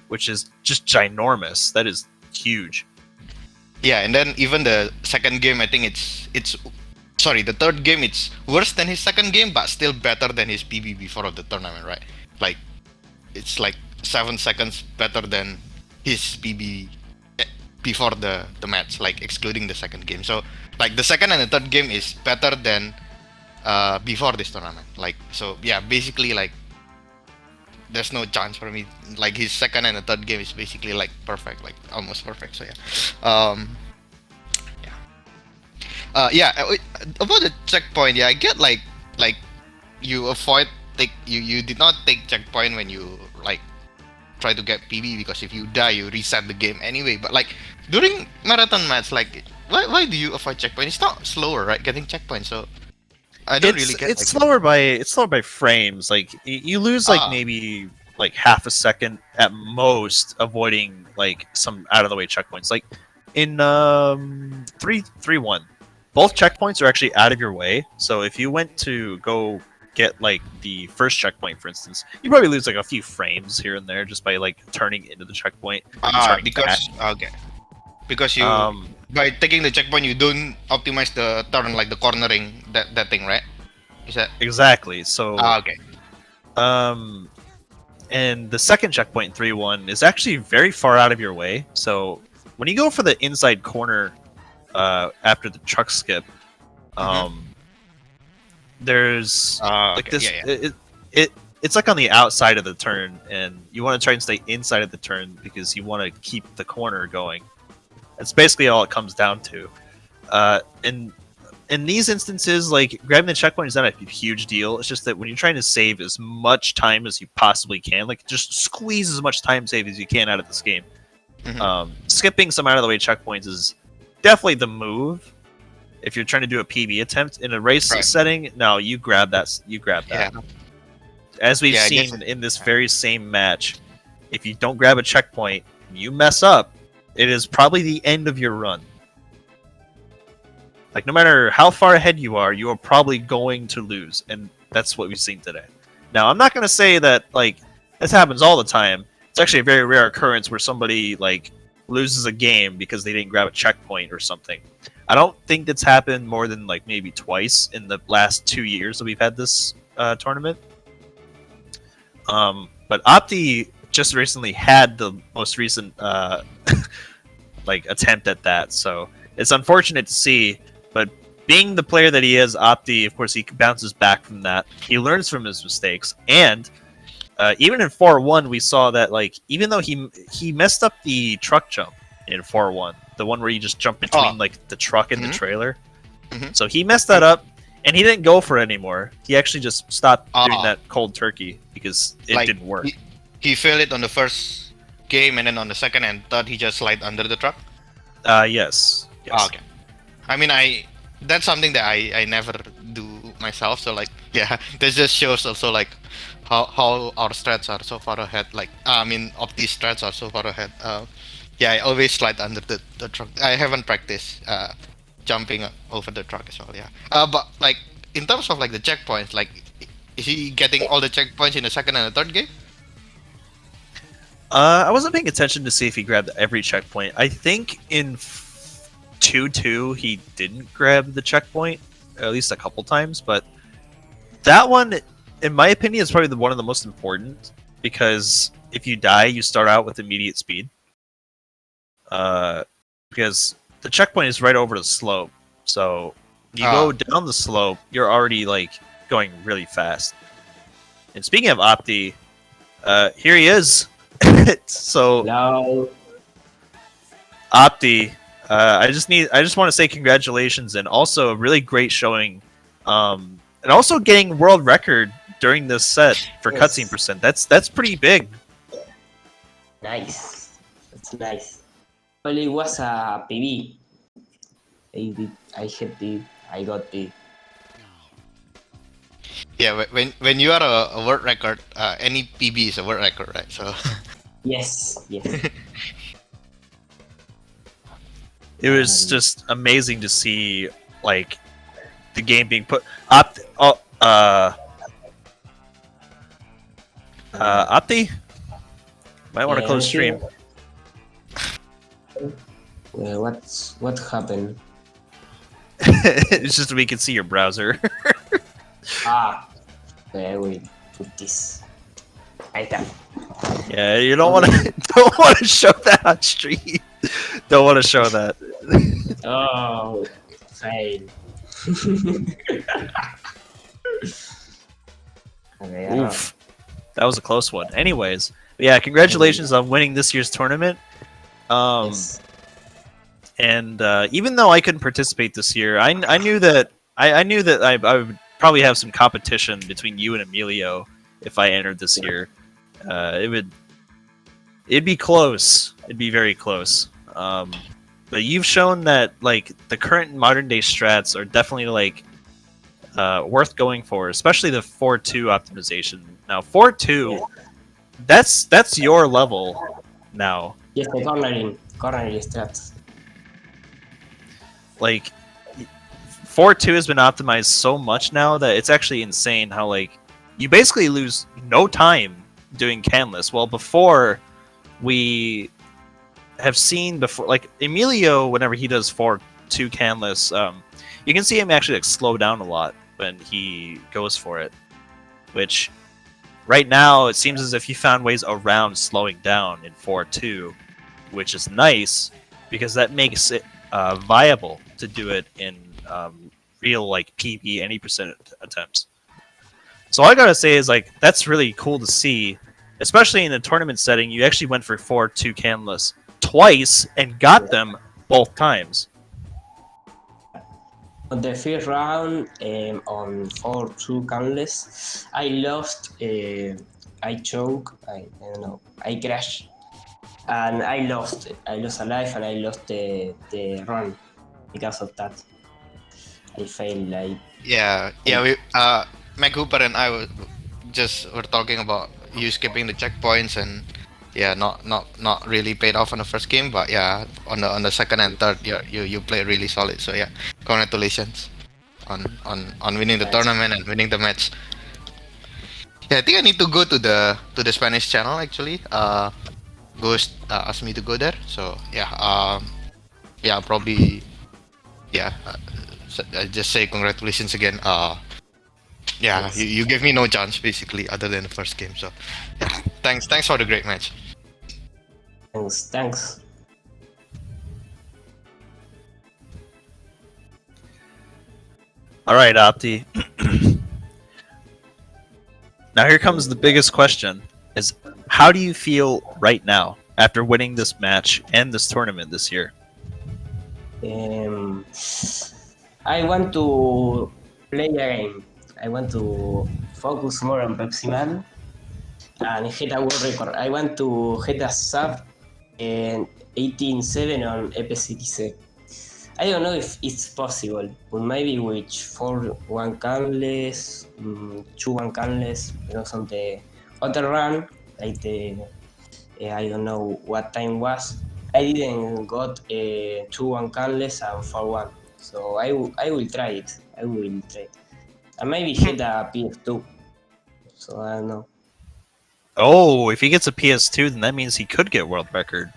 which is just ginormous. That is huge. Yeah, and then even the second game, I think it's sorry, the third game it's worse than his second game, but still better than his PB before of the tournament, right? Like it's like 7 seconds better than his PB before the match, like excluding the second game. So like the second and the third game is better than before this tournament. Like so, yeah, basically like there's no chance for me. Like his second and the third game is basically like perfect, like almost perfect. So yeah, about the checkpoint. Yeah, I get like you avoid you did not take checkpoint when you like try to get PB because if you die you reset the game anyway. But like during marathon match, like why do you avoid checkpoint? It's not slower, right? Getting checkpoint, so I don't really get. It's like, slower by frames. Like you lose like maybe like half a second at most avoiding like some out of the way checkpoints. Like in 3-1, both checkpoints are actually out of your way. So if you went to go get like the first checkpoint, for instance, you probably lose like a few frames here and there just by like turning into the checkpoint. And turning because back. because you by taking the checkpoint you don't optimize the turn, like the cornering, that thing, right? Is that Exactly. So okay? and the second checkpoint in 3-1 is actually very far out of your way. So when you go for the inside corner after the truck skip, there's like this. It's like on the outside of the turn, and you want to try and stay inside of the turn because you want to keep the corner going. That's basically all it comes down to. In these instances, like grabbing the checkpoint is not a huge deal. It's just that when you're trying to save as much time as you possibly can, like just squeeze as much time save as you can out of this game. Skipping some out of the way checkpoints is definitely the move. If you're trying to do a PB attempt in a race setting, no, you grab that. You grab that. Yeah. As we've seen in this very same match, if you don't grab a checkpoint, you mess up. It is probably the end of your run. Like, no matter how far ahead you are probably going to lose, and that's what we've seen today. Now, I'm not going to say that, like, this happens all the time. It's actually a very rare occurrence where somebody, like, loses a game because they didn't grab a checkpoint or something. I don't think that's happened more than like maybe twice in the last 2 years that we've had this tournament. But Opti just recently had the most recent like attempt at that, so it's unfortunate to see. But being the player that he is, Opti, of course, he bounces back from that. He learns from his mistakes, and even in 4-1, we saw that like even though he messed up the truck jump in 4-1, the one where you just jump between like the truck and the trailer. So he messed that up, and he didn't go for it anymore. He actually just stopped doing that cold turkey because it Like, didn't work. He failed it on the first game, and then on the second and third, he just slid under the truck. Yes. Okay. I mean, that's something that I never do myself. So like, yeah, this just shows also like how our strats are so far ahead. Like, I mean, Opti strats are so far ahead. Yeah, I always slide under the truck. I haven't practiced jumping over the truck as well. Yeah. But like in terms of like the checkpoints, like is he getting all the checkpoints in the second and the third game? I wasn't paying attention to see if he grabbed every checkpoint. I think in 2-2 he didn't grab the checkpoint at least a couple times, but that one, in my opinion, is probably one of the most important because if you die, you start out with immediate speed. Because the checkpoint is right over the slope, so you go down the slope, you're already like going really fast. And speaking of Opti, here he is. So Hello. Opti, I just want to say congratulations and also a really great showing, and also getting world record during this set for Yes. cutscene percent. That's pretty big. Nice. That's nice. Well, it was a PB. I hit it. I got it. Yeah, when you are a world record, any PB is a world record, right? So Yes. Yes. It was just amazing to see like the game being put Opti might want to Yeah, close I'm stream. What happened? It's just we can see your browser. Okay, we put this. Right there. Yeah, you don't want to show that on stream. Don't want to show that. Oh, fail. Okay, Oof, that was a close one. Anyways, yeah, congratulations on winning this year's tournament. yes. And even though I couldn't participate this year, I knew that I knew that I would probably have some competition between you and Emilio if I entered this year. It'd be close. It'd be very close. But you've shown that like the current modern day strats are definitely like worth going for, especially the 4-2 optimization. Now 4-2, that's your level now. Yes, the cornering stats. Like 4-2 has been optimized so much now that it's actually insane how like you basically lose no time doing canless. Well, before we have seen before, like Emilio, whenever he does 4-2 canless, you can see him actually like slow down a lot when he goes for it. Which right now it seems as if you found ways around slowing down in 4-2, which is nice because that makes it viable to do it in real like PB any percent attempts. So all I gotta say is like that's really cool to see, especially in a tournament setting. You actually went for 4-2 canless twice and got them both times. On the first round, on 4-2 canless, I lost. I choke. I don't know. I crashed, and I lost. I lost a life, and I lost the run because of that. I failed. yeah, we Mac Cooper and I were talking about you skipping the checkpoints and yeah, not really paid off on the first game, but yeah, on the second and third, you played really solid. So yeah, congratulations on winning the tournament and winning the match. Yeah, I think I need to go to the Spanish channel actually. Ghost asked me to go there. So yeah, yeah, probably, yeah. I just say congratulations again. Yeah, Yes. you gave me no chance basically, other than the first game. So yeah, thanks for the great match. Thanks. All right, Opti. Now here comes the biggest question: is how do you feel right now after winning this match and this tournament this year? Um, I want to play a game. I want to focus more on Pepsiman and hit a world record. I want to hit a sub in 18.7 on EPCTC. I don't know if it's possible, but maybe with 4-1 canless, 2-1 canless, because on the other run, like the I don't know what time was. I didn't got 2-1 canless and 4-1, so I will try it. I will try, and maybe hit a PS2. So I don't know. Oh, if he gets a PS2, then that means he could get world record.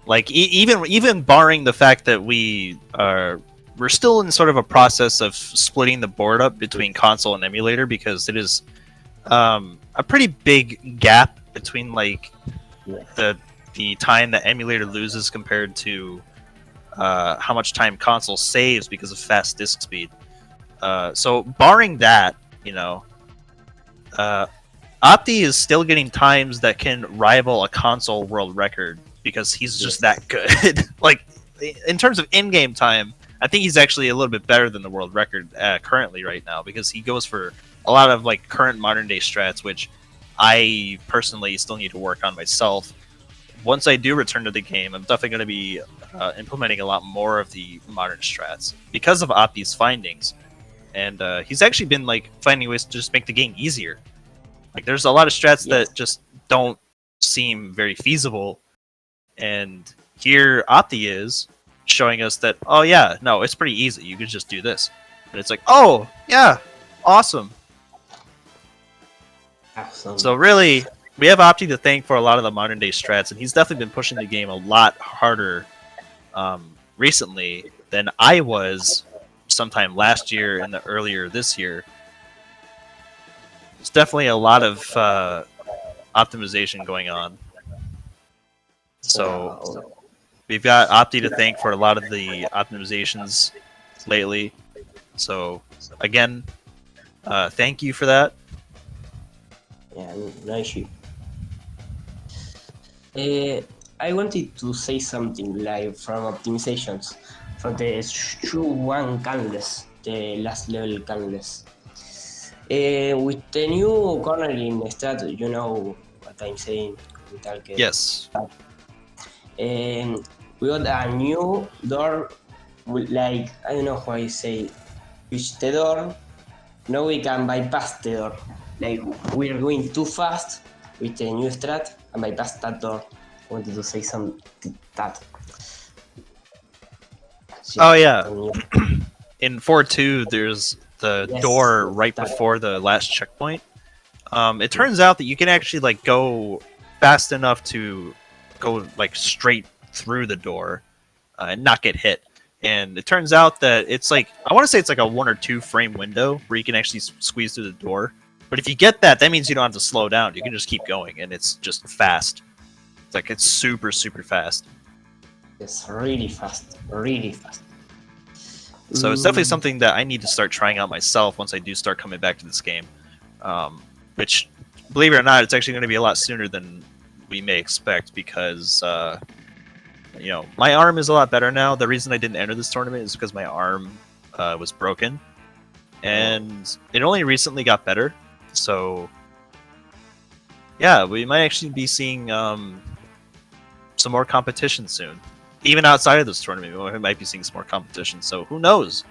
Like even barring the fact that we're still in sort of a process of splitting the board up between console and emulator, because it is a pretty big gap between like Yeah. the time that emulator loses compared to how much time console saves because of fast disk speed. So barring that, you know, Opti is still getting times that can rival a console world record because he's just that good. Like in terms of in-game time, I think he's actually a little bit better than the world record currently right now, because he goes for a lot of like current modern day strats, which I personally still need to work on myself. Once I do return to the game, I'm definitely going to be implementing a lot more of the modern strats because of Opti's findings, and he's actually been like finding ways to just make the game easier. Like there's a lot of strats that just don't seem very feasible, and here Opti is showing us that, oh yeah, no, it's pretty easy. You could just do this, and it's like, oh yeah, awesome. Awesome. So really, we have Opti to thank for a lot of the modern day strats, and he's definitely been pushing the game a lot harder recently than I was sometime last year and the earlier this year. There's definitely a lot of optimization going on. So we've got Opti to thank for a lot of the optimizations lately. So again, thank you for that. Yeah, no issue. I wanted to say something like from optimizations for the 2-1 canless, the last level canless. With the new cornering strat, you know what I'm saying. Yes. We got a new door with, like, I don't know how I say, reach the door. Now we can bypass the door. Like we're going too fast with the new strat and bypass that door. I wanted to say something that. Oh yeah. In 4.2, there's the door right that. before the last checkpoint. It turns out that you can actually like go fast enough to go like straight through the door and not get hit. And it turns out that it's like, I want to say it's like a 1 or 2 frame window where you can actually squeeze through the door. But if you get that, that means you don't have to slow down. You can just keep going, and it's just fast. It's like it's super, super fast. It's really fast, really fast. So it's definitely something that I need to start trying out myself once I do start coming back to this game. Which, believe it or not, it's actually going to be a lot sooner than we may expect, because you know, my arm is a lot better now. The reason I didn't enter this tournament is because my arm was broken, and it only recently got better. So yeah, we might actually be seeing some more competition soon. Even outside of this tournament, we might be seeing some more competition. So who knows?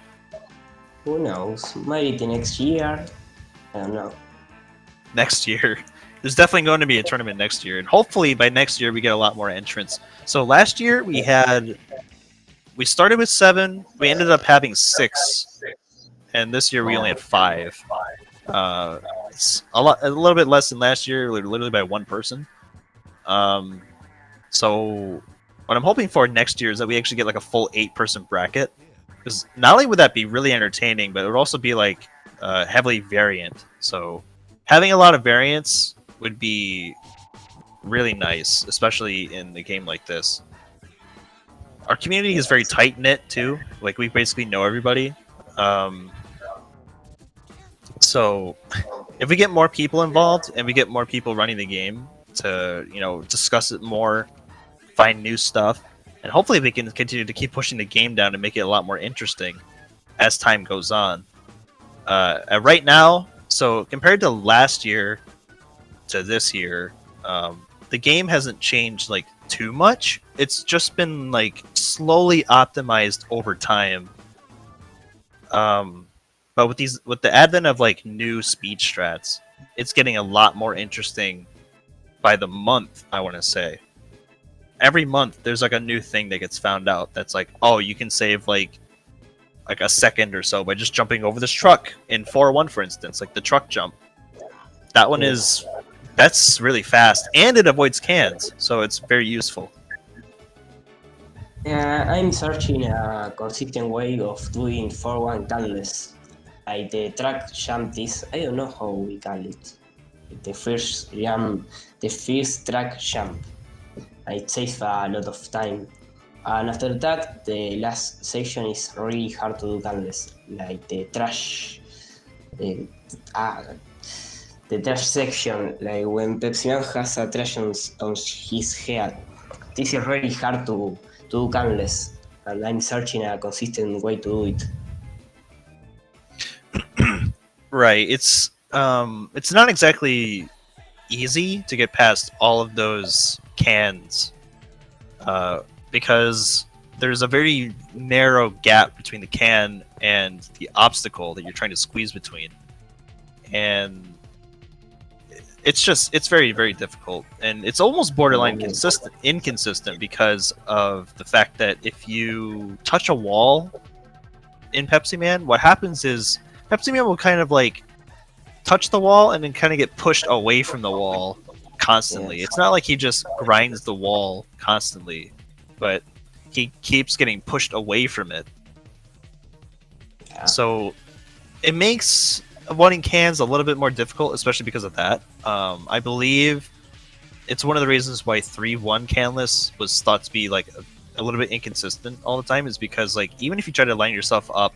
Who knows? Maybe the next year. I don't know. Next year. There's definitely going to be a tournament next year, and hopefully by next year we get a lot more entrants. So last year we started with 7, we ended up having 6, and this year we only had 5. It's a little bit less than last year, literally by 1 person. So what I'm hoping for next year is that we actually get like a full 8-person bracket. Because not only would that be really entertaining, but it would also be like heavily variant. So having a lot of variants would be really nice, especially in a game like this. Our community is very tight knit too. Like we basically know everybody. So if we get more people involved and we get more people running the game to discuss it more, find new stuff, and hopefully we can continue to keep pushing the game down and make it a lot more interesting as time goes on. Right now, so compared to last year to this year, the game hasn't changed like too much. It's just been like slowly optimized over time. But with the advent of like new speed strats, it's getting a lot more interesting by the month, I want to say. Every month there's like a new thing that gets found out that's like, oh, you can save like a second or so by just jumping over this truck in 4-1, for instance, like the truck jump. That one that's really fast, and it avoids cans, so it's very useful. I'm searching a consistent way of doing 4-1 canless. Like the track jump this, I don't know how we call it. The first track jump. It saves a lot of time. And after that, the last section is really hard to do canless. Like the trash. The trash section, like when Pepsiman has a trash on his head. This is really hard to do canless, and I'm searching a consistent way to do it. Right. It's not exactly easy to get past all of those cans, because there's a very narrow gap between the can and the obstacle that you're trying to squeeze between, and it's very, very difficult, and it's almost borderline inconsistent because of the fact that if you touch a wall in Pepsi Man, what happens is Pepsi Man will kind of like touch the wall and then kind of get pushed away from the wall constantly. It's not like he just grinds the wall constantly, but he keeps getting pushed away from it. So it makes avoiding cans a little bit more difficult, especially because of that. I believe it's one of the reasons why 3-1 canless was thought to be like a little bit inconsistent all the time, is because like even if you try to line yourself up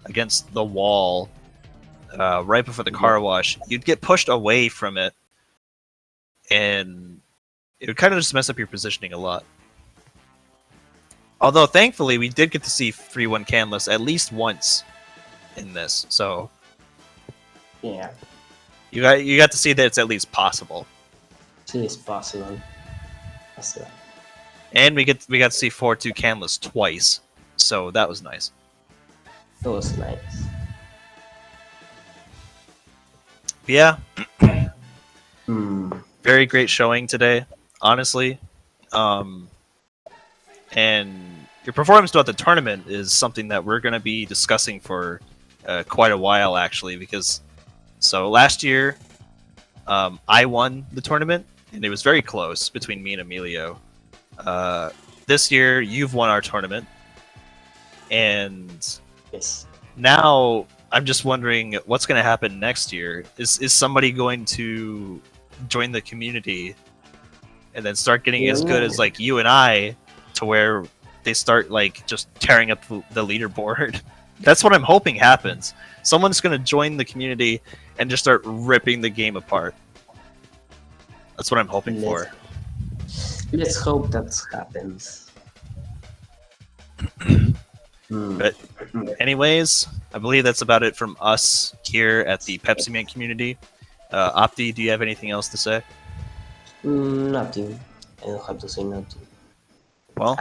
against the wall right before the car wash, you'd get pushed away from it, and it would kind of just mess up your positioning a lot. Although thankfully we did get to see 3-1 canless at least once in this, so yeah, you got to see that it's at least possible. it is possible. And we got to see 4-2 canless twice, so that was nice. It was nice. Yeah, Hmm. very great showing today, honestly. And your performance throughout the tournament is something that we're going to be discussing for quite a while, actually, because so last year I won the tournament, and it was very close between me and Emilio. This year you've won our tournament, and Yes. now I'm just wondering what's going to happen next year. Is somebody going to join the community and then start getting as good as like you and I, to where they start like just tearing up the leaderboard? That's what I'm hoping happens. Someone's going to join the community and just start ripping the game apart. That's what I'm hoping for. Let's hope that happens. But anyways, I believe that's about it from us here at the Pepsi Man community. Opti, do you have anything else to say? Nothing. I don't have to say nothing. Well,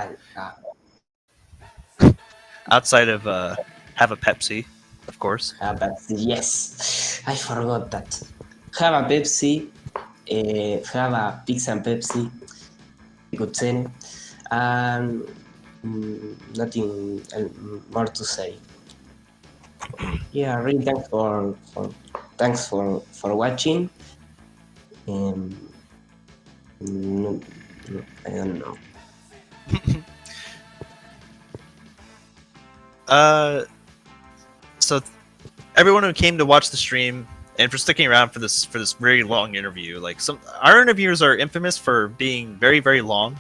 outside of have a Pepsi, of course. Yes, I forgot that. Have a Pepsi. Have a pizza and Pepsi. Good cene. And nothing more to say. Yeah, really thanks for watching. I don't know. So everyone who came to watch the stream and for sticking around for this very long interview, like our interviews are infamous for being very very long.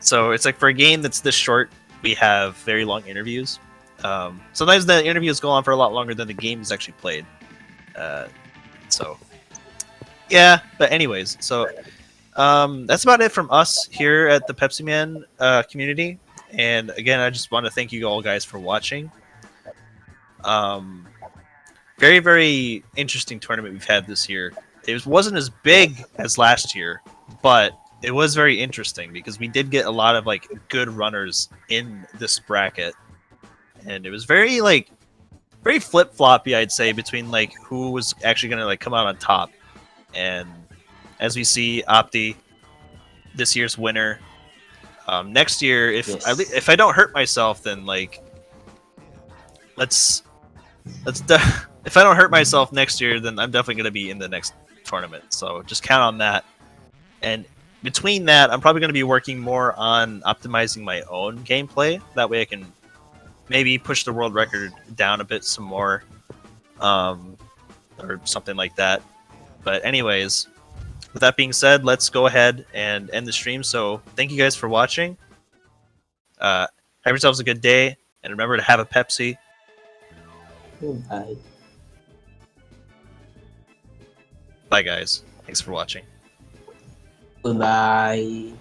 So it's like for a game that's this short, we have very long interviews. Sometimes the interviews go on for a lot longer than the game is actually played. So yeah, but anyways, so that's about it from us here at the Pepsiman community. And again, I just want to thank you all guys for watching. Very, very interesting tournament we've had this year. It wasn't as big as last year, but it was very interesting because we did get a lot of like good runners in this bracket, and it was very like very flip floppy, I'd say, between like who was actually gonna like come out on top. And as we see, Opti, this year's winner. Next year, if I don't hurt myself, then like if I don't hurt myself next year, then I'm definitely gonna be in the next tournament. So just count on that. And between that, I'm probably gonna be working more on optimizing my own gameplay. That way, I can maybe push the world record down a bit some more, or something like that. But anyways, with that being said, let's go ahead and end the stream. So thank you guys for watching. Have yourselves a good day, and remember to have a Pepsi. Bye. Bye, guys. Thanks for watching. Goodbye.